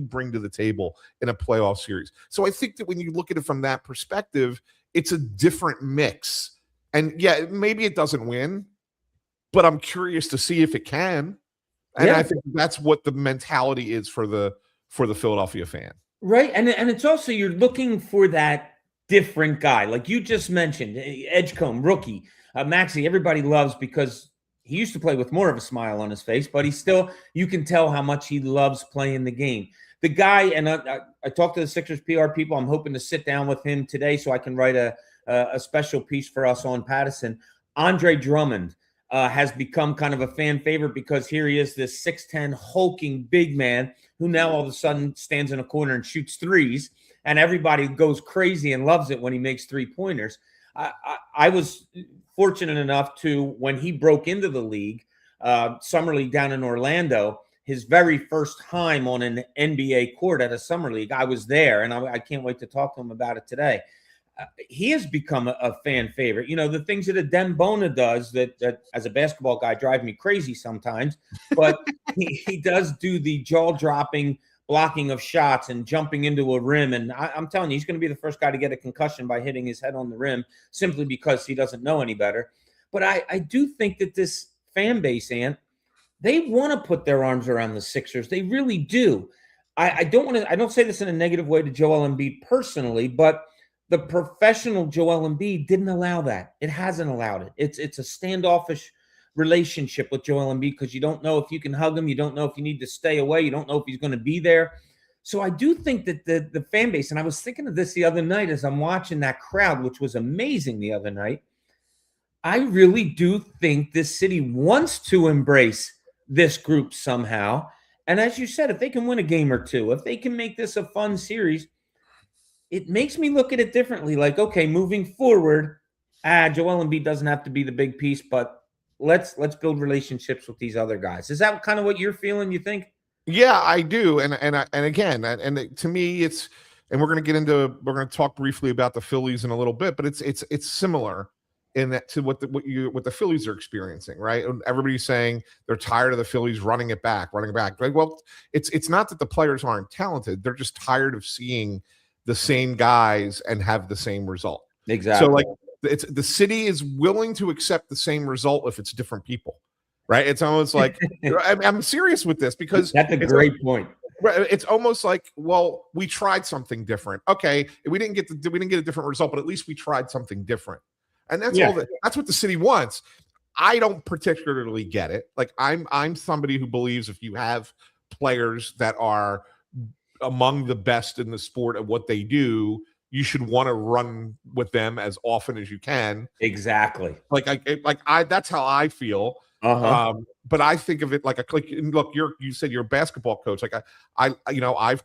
bring to the table in a playoff series? So I think that when you look at it from that perspective, it's a different mix. And yeah, maybe it doesn't win, but I'm curious to see if it can. And I think that's what the mentality is for the Philadelphia fan. Right. And it's also, you're looking for that different guy. Like you just mentioned, Edgecombe, rookie, Maxey, everybody loves because he used to play with more of a smile on his face, but you can tell how much he loves playing the game. The guy, and I talked to the Sixers PR people. I'm hoping to sit down with him today so I can write a special piece for us on Pattison. Andre Drummond has become kind of a fan favorite because here he is, this 6'10", hulking big man who now all of a sudden stands in a corner and shoots threes, and everybody goes crazy and loves it when he makes three-pointers. I was fortunate enough to, when he broke into the league, summer league down in Orlando, his very first time on an NBA court at a summer league, I was there, and I can't wait to talk to him about it today. He has become a fan favorite. You know, the things that Adem Bona does that as a basketball guy drive me crazy sometimes, but he does do the jaw-dropping blocking of shots and jumping into a rim. And I'm telling you, he's going to be the first guy to get a concussion by hitting his head on the rim simply because he doesn't know any better. But I do think that this fan base, Ant, they want to put their arms around the Sixers. They really do. I don't say this in a negative way to Joel Embiid personally, but the professional Joel Embiid didn't allow that. It hasn't allowed it. It's a standoffish relationship with Joel Embiid because you don't know if you can hug him. You don't know if you need to stay away. You don't know if he's going to be there. So I do think that the fan base, and I was thinking of this the other night as I'm watching that crowd, which was amazing the other night. I really do think this city wants to embrace this group somehow. And as you said, if they can win a game or two, if they can make this a fun series, it makes me look at it differently. Like, okay, moving forward, Joel Embiid doesn't have to be the big piece, but let's build relationships with these other guys. Is that kind of what you're feeling, you think? Yeah, I do. And again, to me, and we're going to talk briefly about the Phillies in a little bit, but it's similar in that to what the Phillies are experiencing, right? Everybody's saying they're tired of the Phillies running it back. Right? Well, it's not that the players aren't talented. They're just tired of seeing the same guys and have the same result. Exactly. So like the city is willing to accept the same result if it's different people, right? It's almost like I'm serious with this because that's a great point. It's almost like, well, we tried something different. Okay, we didn't get a different result, but at least we tried something different. And that's that's what the city wants. I don't particularly get it. Like I'm somebody who believes if you have players that are among the best in the sport at what they do, you should want to run with them as often as you can. Exactly. That's how I feel. But I think of it like look, you said you're a basketball coach. Like I've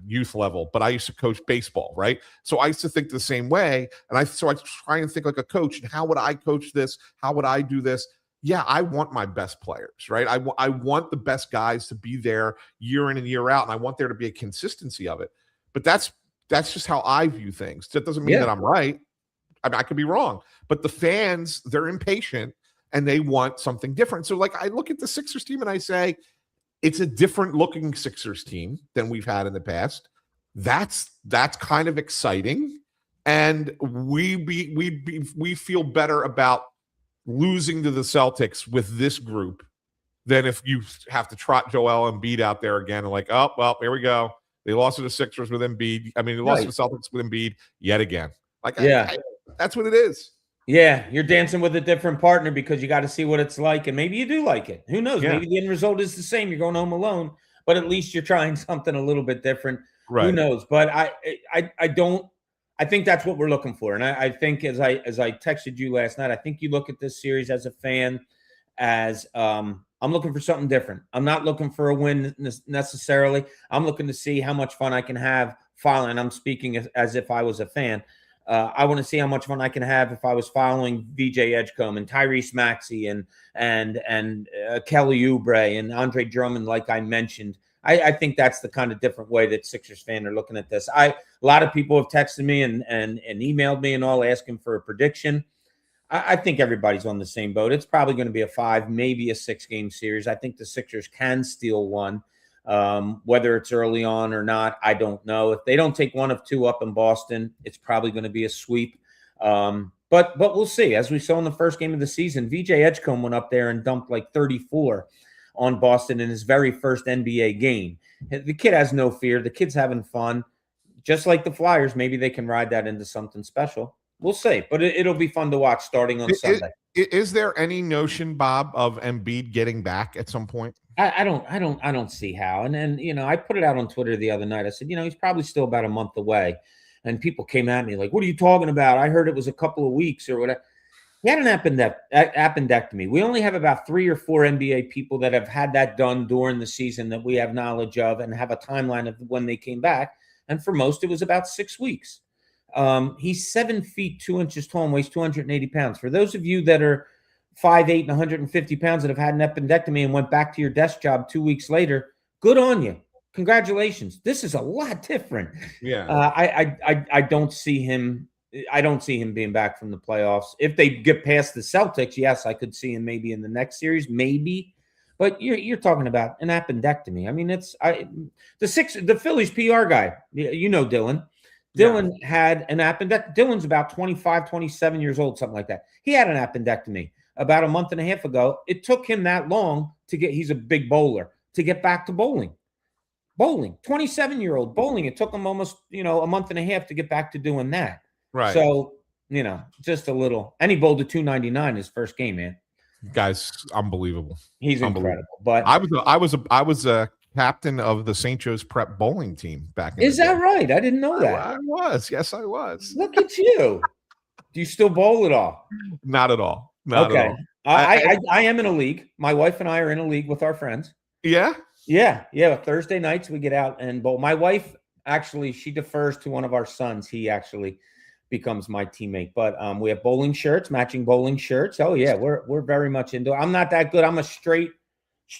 youth level, but I used to coach baseball, right? So I used to think the same way. And I try and think like a coach. And how would I coach this? How would I do this? Yeah, I want my best players, right? I want the best guys to be there year in and year out, and I want there to be a consistency of it. But that's just how I view things. That doesn't mean that I'm right. I could be wrong. But the fans, they're impatient, and they want something different. So, like, I look at the Sixers team, and I say, it's a different-looking Sixers team than we've had in the past. That's kind of exciting, and we feel better about losing to the Celtics with this group than if you have to trot Joel Embiid out there again and like, oh, well, here we go. They lost to the Sixers with Embiid. I mean, they lost to the Celtics with Embiid yet again. Like, that's what it is. Yeah, you're dancing with a different partner because you got to see what it's like, and maybe you do like it. Who knows? Yeah. Maybe the end result is the same. You're going home alone, but at least you're trying something a little bit different. Right. Who knows? But I think that's what we're looking for. And I think as I texted you last night, I think you look at this series as a fan as I'm looking for something different. I'm not looking for a win necessarily. I'm looking to see how much fun I can have following. I'm speaking as if I was a fan. I want to see how much fun I can have if I was following VJ Edgecombe and Tyrese Maxey and Kelly Oubre and Andre Drummond, like I mentioned. I think that's the kind of different way that Sixers fans are looking at this. A lot of people have texted me and emailed me and all asking for a prediction. I think everybody's on the same boat. It's probably going to be a 5, maybe a 6-game series. I think the Sixers can steal one. Whether it's early on or not, I don't know. If they don't take one of two up in Boston, it's probably going to be a sweep. But we'll see. As we saw in the first game of the season, VJ Edgecombe went up there and dumped like 34 on Boston in his very first NBA game. The kid has no fear. The kid's having fun. Just like the Flyers, maybe they can ride that into something special. We'll see. But it'll be fun to watch starting on Sunday. Is there any notion, Bob, of Embiid getting back at some point? I don't see how. And then, I put it out on Twitter the other night. I said, he's probably still about a month away. And people came at me like, what are you talking about? I heard it was a couple of weeks or whatever. He had an appendectomy. We only have about 3 or 4 NBA people that have had that done during the season that we have knowledge of and have a timeline of when they came back. And for most, it was about 6 weeks. He's 7 feet 2 inches tall and weighs 280 pounds. For those of you that are 5'8" and 150 pounds that have had an appendectomy and went back to your desk job 2 weeks later, good on you. Congratulations. This is a lot different. Yeah. I don't see him. I don't see him being back from the playoffs. If they get past the Celtics, yes, I could see him maybe in the next series, maybe. But you're talking about an appendectomy. I mean, the Phillies PR guy, Dylan. Dylan had an appendectomy. Dylan's about 25, 27 years old, something like that. He had an appendectomy about a month and a half ago. It took him that long he's a big bowler, to get back to bowling. 27-year-old bowling. It took him almost, a month and a half to get back to doing that. Right. So, just a little. And he bowled a 299 his first game, man. Guy's unbelievable. He's incredible. But I was a captain of the St. Joe's Prep bowling team back in Is that right? I didn't know that. I was. Yes, I was. Look at you. Do you still bowl at all? Not at all. Not at all. I am in a league. My wife and I are in a league with our friends. Yeah? Yeah. Thursday nights we get out and bowl. My wife, actually, she defers to one of our sons. He actually becomes my teammate. But we have bowling shirts, matching bowling shirts. Oh, yeah. We're very much into it. I'm not that good. I'm a straight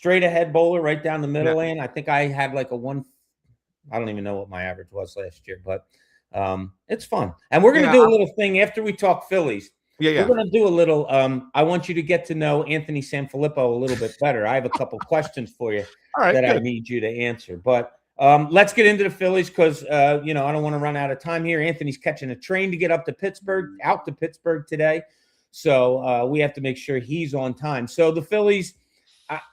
ahead bowler right down the middle lane. I think I had like a 1. I don't even know what my average was last year, but it's fun. And we're going to do a little thing after we talk Phillies. Yeah. We're going to do a little I want you to get to know Anthony Sanfilippo a little bit better. I have a couple questions for you that I need you to answer. But let's get into the Phillies because, I don't want to run out of time here. Anthony's catching a train to get out to Pittsburgh today. So we have to make sure he's on time. So the Phillies,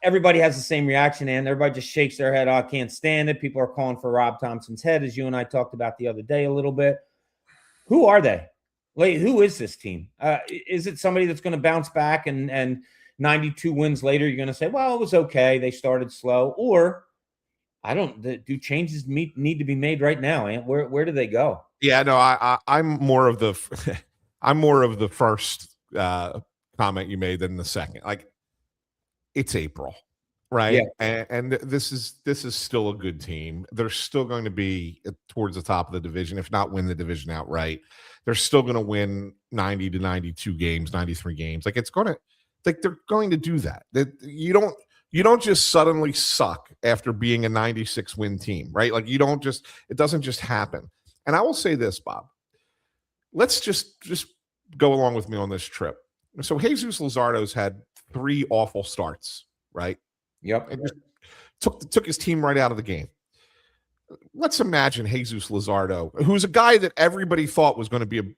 everybody has the same reaction, and everybody just shakes their head. I can't stand it. People are calling for Rob Thompson's head, as you and I talked about the other day a little bit. Who are they? Like, who is this team? Is it somebody that's going to bounce back and 92 wins later, you're going to say, well, it was okay. They started slow. Or do changes need to be made right now? And where do they go? Yeah, no, I'm more of the first comment you made than the second. Like, it's April, right? Yeah. And this is still a good team. They're still going to be towards the top of the division, if not win the division outright. They're still going to win 90 to 92 games, 93 games. Like, they're going to do that. You don't just suddenly suck after being a 96 win team, right? Like, it doesn't just happen. And I will say this, Bob. Let's just go along with me on this trip. So Jesus Luzardo's had 3 awful starts, right? Yep. And just took his team right out of the game. Let's imagine Jesus Luzardo, who's a guy that everybody thought was going to be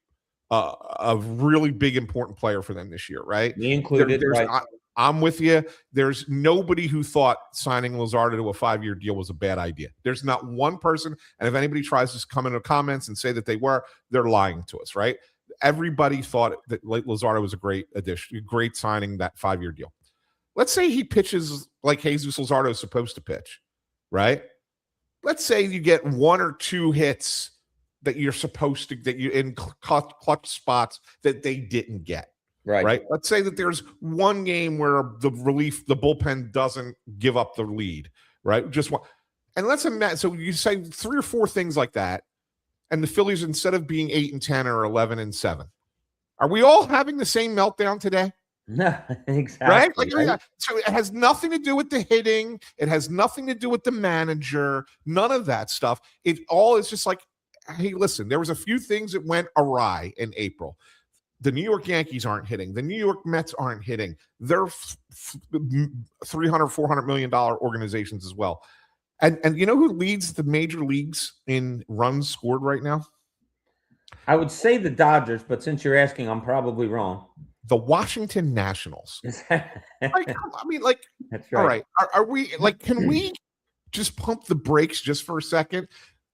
a really big, important player for them this year, right? Me included. Right. I'm with you. There's nobody who thought signing Luzardo to a 5-year deal was a bad idea. There's not one person. And if anybody tries to come into comments and say that they're lying to us, right? Everybody thought that Luzardo was a great addition, great signing, that 5-year deal. Let's say he pitches like Jesus Luzardo is supposed to pitch, right? Let's say you get 1 or 2 hits that you're supposed to, that you in clutch spots that they didn't get. Right. Let's say that there's one game where the bullpen doesn't give up the lead, right? Just one. And let's imagine, so you say 3 or 4 things like that, and the Phillies, instead of being 8-10 or 11-7, are we all having the same meltdown today? No, exactly. Right? So it has nothing to do with the hitting. It has nothing to do with the manager. None of that stuff. It all is just like, hey, listen, there was a few things that went awry in April. The New York Yankees aren't hitting. The New York Mets aren't hitting. They're $300, $400 million organizations as well. And you know who leads the major leagues in runs scored right now? I would say the Dodgers, but since you're asking, I'm probably wrong. The Washington Nationals. That's right. All right. Are we like, can we just pump the brakes just for a second?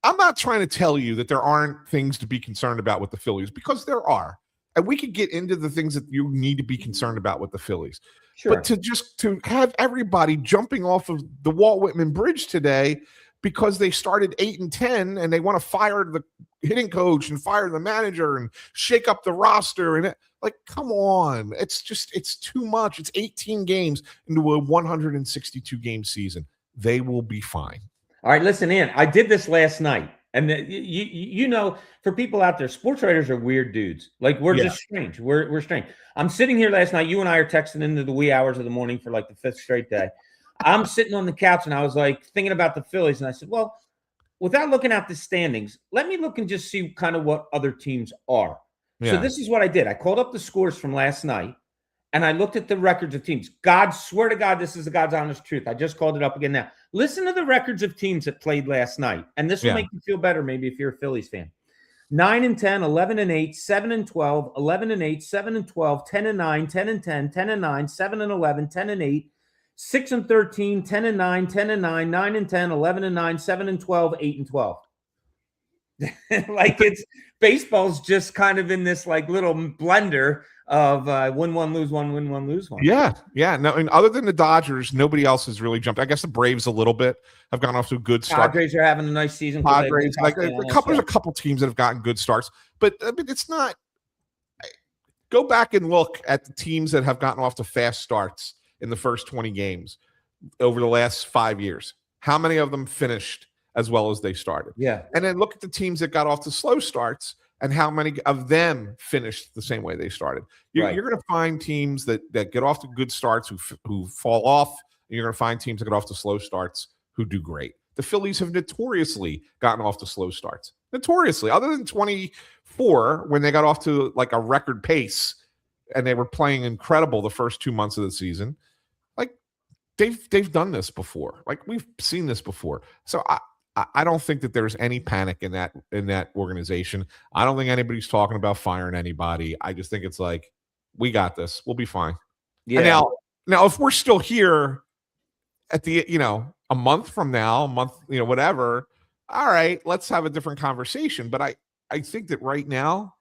I'm not trying to tell you that there aren't things to be concerned about with the Phillies, because there are. And we could get into the things that you need to be concerned about with the Phillies. Sure. But to have everybody jumping off of the Walt Whitman Bridge today because they started 8-10 and they want to fire the hitting coach and fire the manager and shake up the roster and come on. It's too much. It's 18 games into a 162 game season. They will be fine. All right, listen in. I did this last night. And you know, for people out there, sports writers are weird dudes. Like we're just strange. We're strange. I'm sitting here last night. You and I are texting into the wee hours of the morning for like the 5th straight day. I'm sitting on the couch and I was like thinking about the Phillies. And I said, well, without looking at the standings, let me look and just see kind of what other teams are. Yeah. So this is what I did. I called up the scores from last night and I looked at the records of teams. God, swear to God, this is the God's honest truth. I just called it up again now. Listen to the records of teams that played last night. And this will make you feel better maybe if you're a Phillies fan. 9-10, 11-8, 7-12, 11-8, 7-12, 10-9, 10-10, 10-9, 7-11, 10-8, 6-13, 10-9, 10-9, 9-10, 11-9, 7-12, 8-12. Like it's baseball's just kind of in this like little blender of win one, lose one, win one, lose one. Yeah. No, and other than the Dodgers, nobody else has really jumped. I guess the Braves a little bit have gone off to a good start. Padres are having a nice season. Padres, there's a couple teams that have gotten good starts, but it's not. Go back and look at the teams that have gotten off to fast starts in the first 20 games over the last 5 years. How many of them finished as well as they started? Yeah, and then look at the teams that got off to slow starts. And how many of them finished the same way they started? You're going to find teams that get off to good starts who fall off. And you're going to find teams that get off to slow starts who do great. The Phillies have notoriously gotten off to slow starts. Notoriously. Other than 24, when they got off to like a record pace and they were playing incredible the first 2 months of the season, like they've done this before. Like we've seen this before. So I don't think that there's any panic in that organization. I don't think anybody's talking about firing anybody. I just think it's like, we got this. We'll be fine. Yeah. And now if we're still here at the, a month from now, whatever, all right, let's have a different conversation. But I think that right now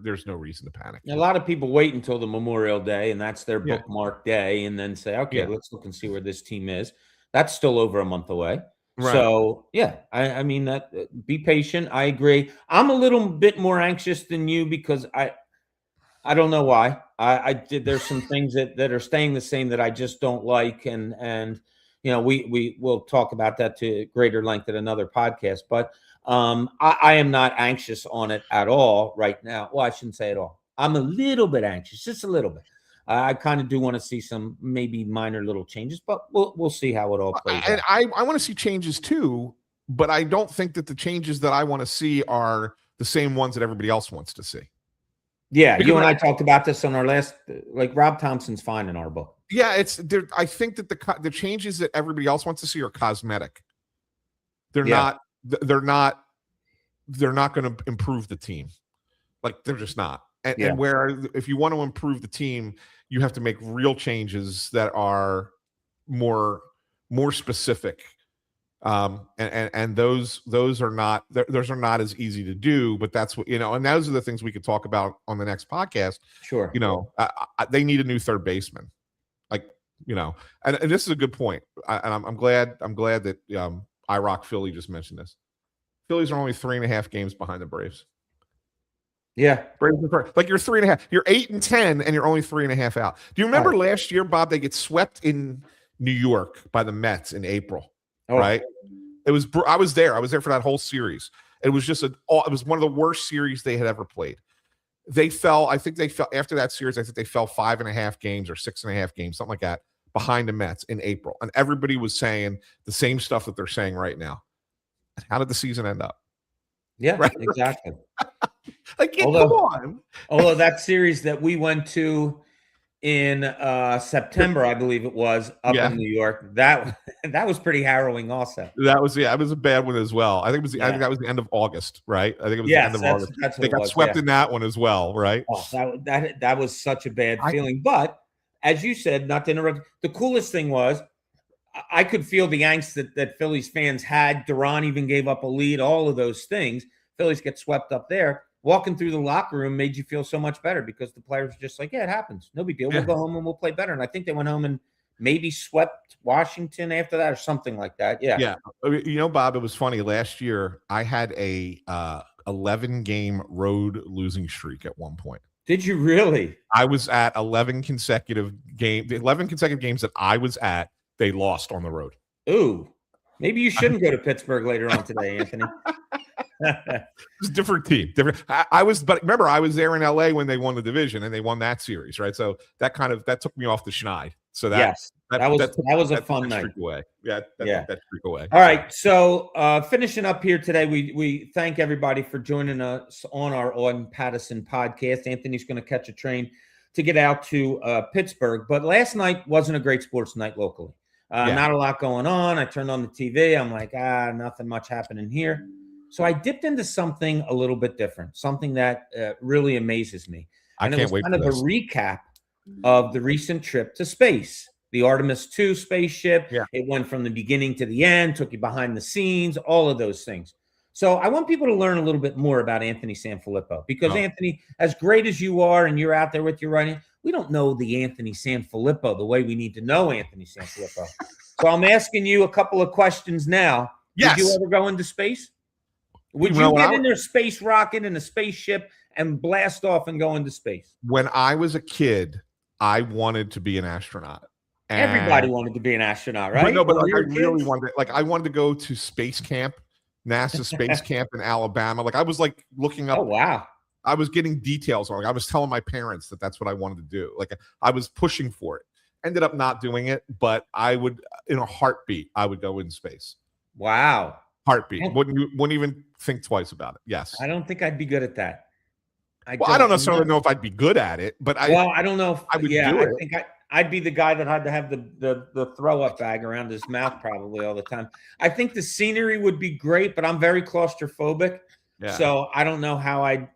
there's no reason to panic. A lot of people wait until the Memorial Day and that's their bookmark day and then say, okay, let's look and see where this team is. That's still over a month away. Right. So, I mean, that be patient. I agree. I'm a little bit more anxious than you because I don't know why. There's some things that are staying the same that I just don't like. And we will talk about that to greater length at another podcast. But I am not anxious on it at all right now. Well, I shouldn't say at all. I'm a little bit anxious, just a little bit. I kind of do want to see some maybe minor little changes, but we'll see how it all plays out. And I want to see changes too, but I don't think that the changes that I want to see are the same ones that everybody else wants to see. Yeah, because you and I talked about this on our last, like Rob Thompson's fine in our book. Yeah, I think that the changes that everybody else wants to see are cosmetic. They're not going to improve the team. Like they're just not. And where if you want to improve the team, you have to make real changes that are more specific. And those are not as easy to do, but that's what, and those are the things we could talk about on the next podcast. Sure. They need a new third baseman, and this is a good point. I'm glad that iRock Philly just mentioned this. Phillies are only 3.5 games behind the Braves. Yeah. Like you're 3.5, you're 8-10 and you're only 3.5 out. Do you remember last year, Bob, they get swept in New York by the Mets in April, right? I was there for that whole series. It was just it was one of the worst series they had ever played. They fell after that series. I think they fell 5.5 games or 6.5 games, something like that, behind the Mets in April. And everybody was saying the same stuff that they're saying right now. How did the season end up? Yeah, right? Exactly. Come on. Although that series that we went to in September, I believe it was, up in New York, that was pretty harrowing also. That was it was a bad one as well. I think that was the end of August, right? I think it was the end of August. They got swept in that one as well, right? Oh, that was such a bad feeling. But as you said, not to interrupt, the coolest thing was I could feel the angst that Phillies fans had. Duran even gave up a lead, all of those things. Phillies get swept up there. walking through the locker room made you feel so much better because the players were just like, yeah, it happens. No big deal. We'll go home and we'll play better. And I think they went home and maybe swept Washington after that or something like that. Yeah. Yeah. Bob, it was funny. Last year, I had a 11-game road losing streak at one point. Did you really? I was at 11 consecutive games that I was at, they lost on the road. Ooh, maybe you shouldn't go to Pittsburgh later on today, Anthony. It's a different team. But remember, I was there in LA when they won the division and they won that series, right? So that took me off the schneid. So that was a fun night. Away. Yeah, that streak away. All right, so finishing up here today, we thank everybody for joining us on our Pattison podcast. Anthony's going to catch a train to get out to Pittsburgh, but last night wasn't a great sports night locally. Not a lot going on. I turned on the TV. I'm like, nothing much happening here. So I dipped into something a little bit different, something that really amazes me. And it was kind of a recap of the recent trip to space, the Artemis II spaceship. Yeah. It went from the beginning to the end, took you behind the scenes, all of those things. So I want people to learn a little bit more about Anthony Sanfilippo because Anthony, as great as you are and you're out there with your writing, we don't know the Anthony Sanfilippo the way we need to know Anthony Sanfilippo. So I'm asking you a couple of questions now. Yes. Did you ever go into space? Would you get in their space rocket in a spaceship and blast off and go into space? When I was a kid, I wanted to be an astronaut. Everybody wanted to be an astronaut, right? But I really wanted, I wanted to go to space camp, NASA space camp in Alabama. Like I was like looking up. Oh, wow. I was getting details on it. I was telling my parents that that's what I wanted to do. Like I was pushing for it. Ended up not doing it, but I would, in a heartbeat, I would go in space. Wow. Heartbeat. Wouldn't even think twice about it. Yes. I don't think I'd be good at that. I don't necessarily know if I'd be good at it, but I don't know if I would do it. I think I'd be the guy that had to have the throw up bag around his mouth probably all the time. I think the scenery would be great, but I'm very claustrophobic. Yeah. So I don't know how I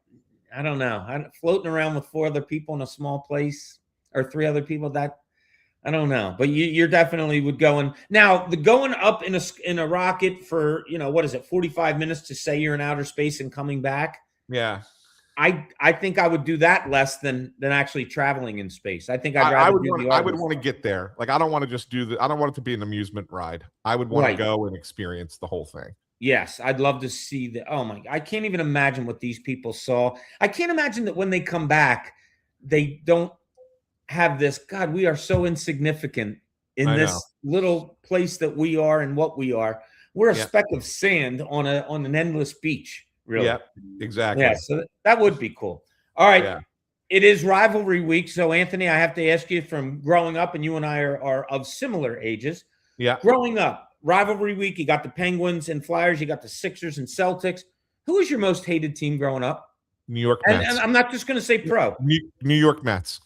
don't know. I'm floating around with 4 other people in a small place or 3 other people I don't know, but you're definitely would go in. Now, the going up in a rocket for, 45 minutes to say you're in outer space and coming back. Yeah. I think I would do that less than actually traveling in space. I think I would want to get there. Like, I don't want to just I don't want it to be an amusement ride. I would want to go and experience the whole thing. Yes, I'd love to see I can't even imagine what these people saw. I can't imagine that when they come back, they don't have this, God, we are so insignificant in this little place that we are and what we are. We're a speck of sand on an endless beach, really. Yeah, exactly. Yeah, so that would be cool. All right. Yeah. It is rivalry week. So, Anthony, I have to ask you, from growing up, and you and I are of similar ages. Yeah. Growing up, rivalry week, you got the Penguins and Flyers, you got the Sixers and Celtics. Who was your most hated team growing up? New York Mets. And I'm not just going to say pro. New York Mets.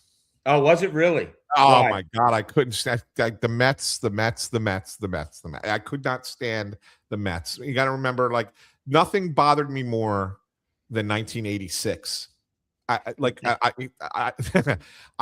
Oh, was it really? Oh, my God. I couldn't stand the Mets. I could not stand the Mets. You got to remember, nothing bothered me more than 1986. I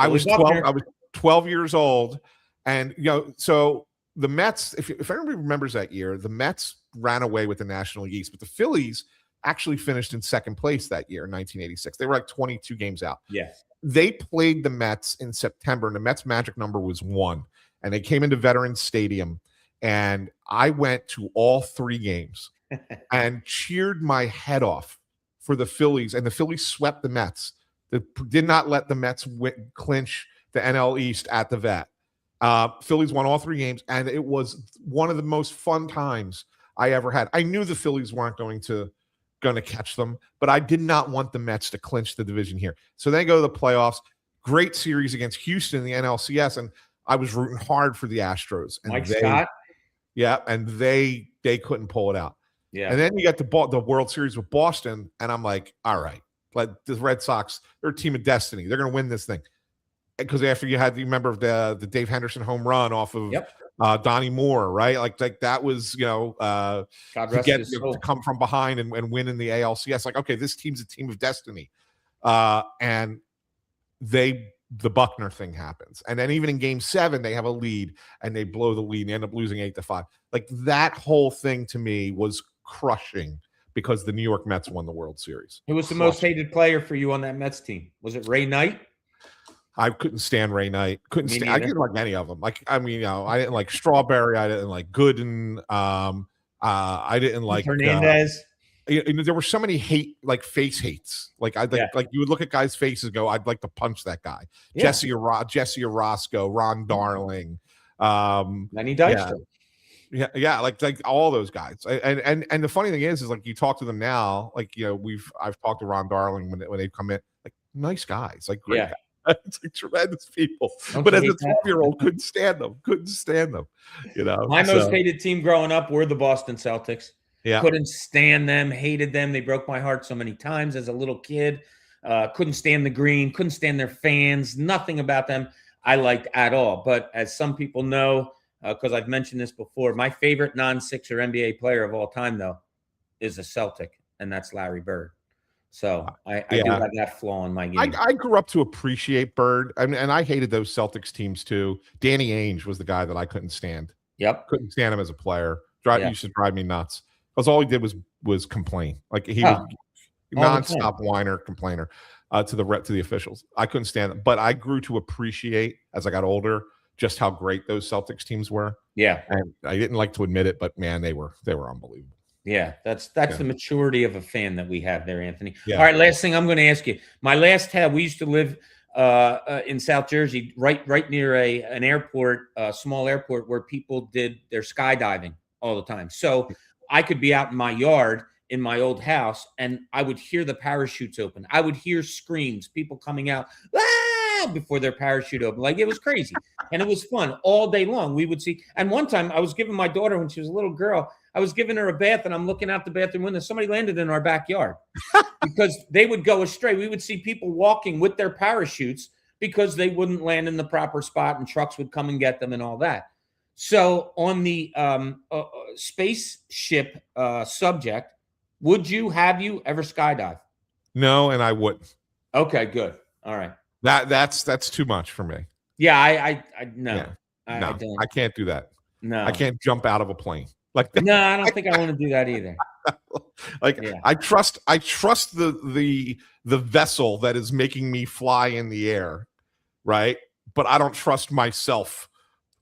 was 12. I was 12 years old. And, so the Mets, if everybody remembers that year, the Mets ran away with the National League East, but the Phillies actually finished in second place that year in 1986. They were 22 games out. Yes. They played the Mets in September, and the Mets' magic number was 1. And they came into Veterans Stadium, and I went to all 3 games and cheered my head off for the Phillies, and the Phillies swept the Mets. They did not let the Mets clinch the NL East at the Vet. Phillies won all 3 games, and it was one of the most fun times I ever had. I knew the Phillies weren't going to catch them, but I did not want the Mets to clinch the division here. So they go to the playoffs. Great series against Houston in the NLCS, and I was rooting hard for the Astros. And Mike Scott? Yeah, and they couldn't pull it out. Yeah. And then you got the World Series with Boston, and I'm like, all right, the Red Sox, they're a team of destiny. They're going to win this thing. Because after you remember the Dave Henderson home run off of Donnie Moore, right? Like that was, to come from behind and win in the ALCS. Like, okay, this team's a team of destiny. And the Buckner thing happens. And then even in game 7, they have a lead and they blow the lead and they end up losing 8-5. Like, that whole thing to me was crushing. because the New York Mets won the World Series. Who was the most hated player for you on that Mets team? Was it Ray Knight? I couldn't stand Ray Knight. I didn't like any of them. Like, I mean, I didn't like Strawberry. I didn't like Gooden. I didn't like Hernandez. There were so many face hates. Like like you would look at guys' faces and go, I'd like to punch that guy. Yeah. Jesse Orosco, Ron Darling, Lenny Dykstra. Yeah, like all those guys. And the funny thing is like you talk to them now, like I've talked to Ron Darling when they come in, like nice guys, like great guys. It's like tremendous people. But as a 12-year-old, couldn't stand them. My most hated team growing up were the Boston Celtics. Yeah. Couldn't stand them, hated them. They broke my heart so many times as a little kid. Couldn't stand the green, couldn't stand their fans. Nothing about them I liked at all. But as some people know, because I've mentioned this before, my favorite non-Sixer NBA player of all time, though, is a Celtic, and that's Larry Bird. So I do have that flaw in my game. I grew up to appreciate Bird, and I hated those Celtics teams too. Danny Ainge was the guy that I couldn't stand. Yep, couldn't stand him as a player. Used to drive me nuts because all he did was complain. Like he was nonstop whiner, complainer to the officials. I couldn't stand it, but I grew to appreciate as I got older just how great those Celtics teams were. Yeah, and I didn't like to admit it, but man, they were unbelievable. Yeah, that's the maturity of a fan that we have there, Anthony. Yeah. All right, last thing I'm going to ask you. My last tab, we used to live in South Jersey, right near an airport, a small airport where people did their skydiving all the time. So I could be out in my yard in my old house, and I would hear the parachutes open. I would hear screams, people coming out before their parachute opened. Like, it was crazy. And it was fun all day long. We would see. And one time I was giving my daughter, when she was a little girl, I was giving her a bath, and I'm looking out the bathroom window. Somebody landed in our backyard because they would go astray. We would see people walking with their parachutes because they wouldn't land in the proper spot, and trucks would come and get them and all that. So on the spaceship subject, have you ever skydived? No, and I wouldn't. Okay, good. All right. That's too much for me. Yeah, I no. Yeah. I don't. I can't do that. No. I can't jump out of a plane. Like that. No, I don't think I want to do that either. I trust the vessel that is making me fly in the air, right? But I don't trust myself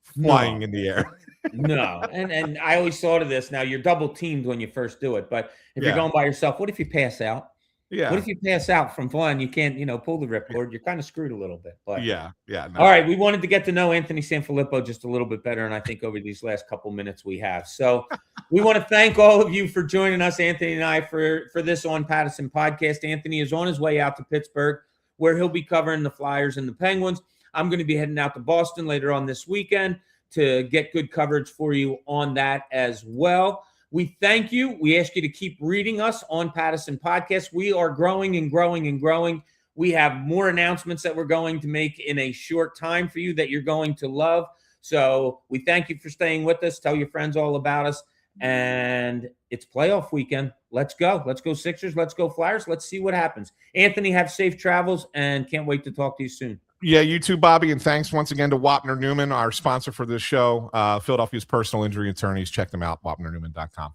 flying in the air. No, and I always thought of this. Now, you're double teamed when you first do it, but if you're going by yourself, what if you pass out? Yeah. What if you pass out from flying? You can't, pull the ripcord. You're kind of screwed a little bit. But yeah. No. All right, we wanted to get to know Anthony Sanfilippo just a little bit better, and I think over these last couple minutes we have. So we want to thank all of you for joining us, Anthony and I, for this on Pattison Podcast. Anthony is on his way out to Pittsburgh, where he'll be covering the Flyers and the Penguins. I'm going to be heading out to Boston later on this weekend to get good coverage for you on that as well. We thank you. We ask you to keep reading us on Pattison Podcast. We are growing and growing and growing. We have more announcements that we're going to make in a short time for you that you're going to love. So we thank you for staying with us. Tell your friends all about us. And it's playoff weekend. Let's go. Let's go Sixers. Let's go Flyers. Let's see what happens. Anthony, have safe travels, and can't wait to talk to you soon. Yeah, you too, Bobby. And thanks once again to Wapner Newman, our sponsor for this show, Philadelphia's personal injury attorneys. Check them out, wapnernewman.com.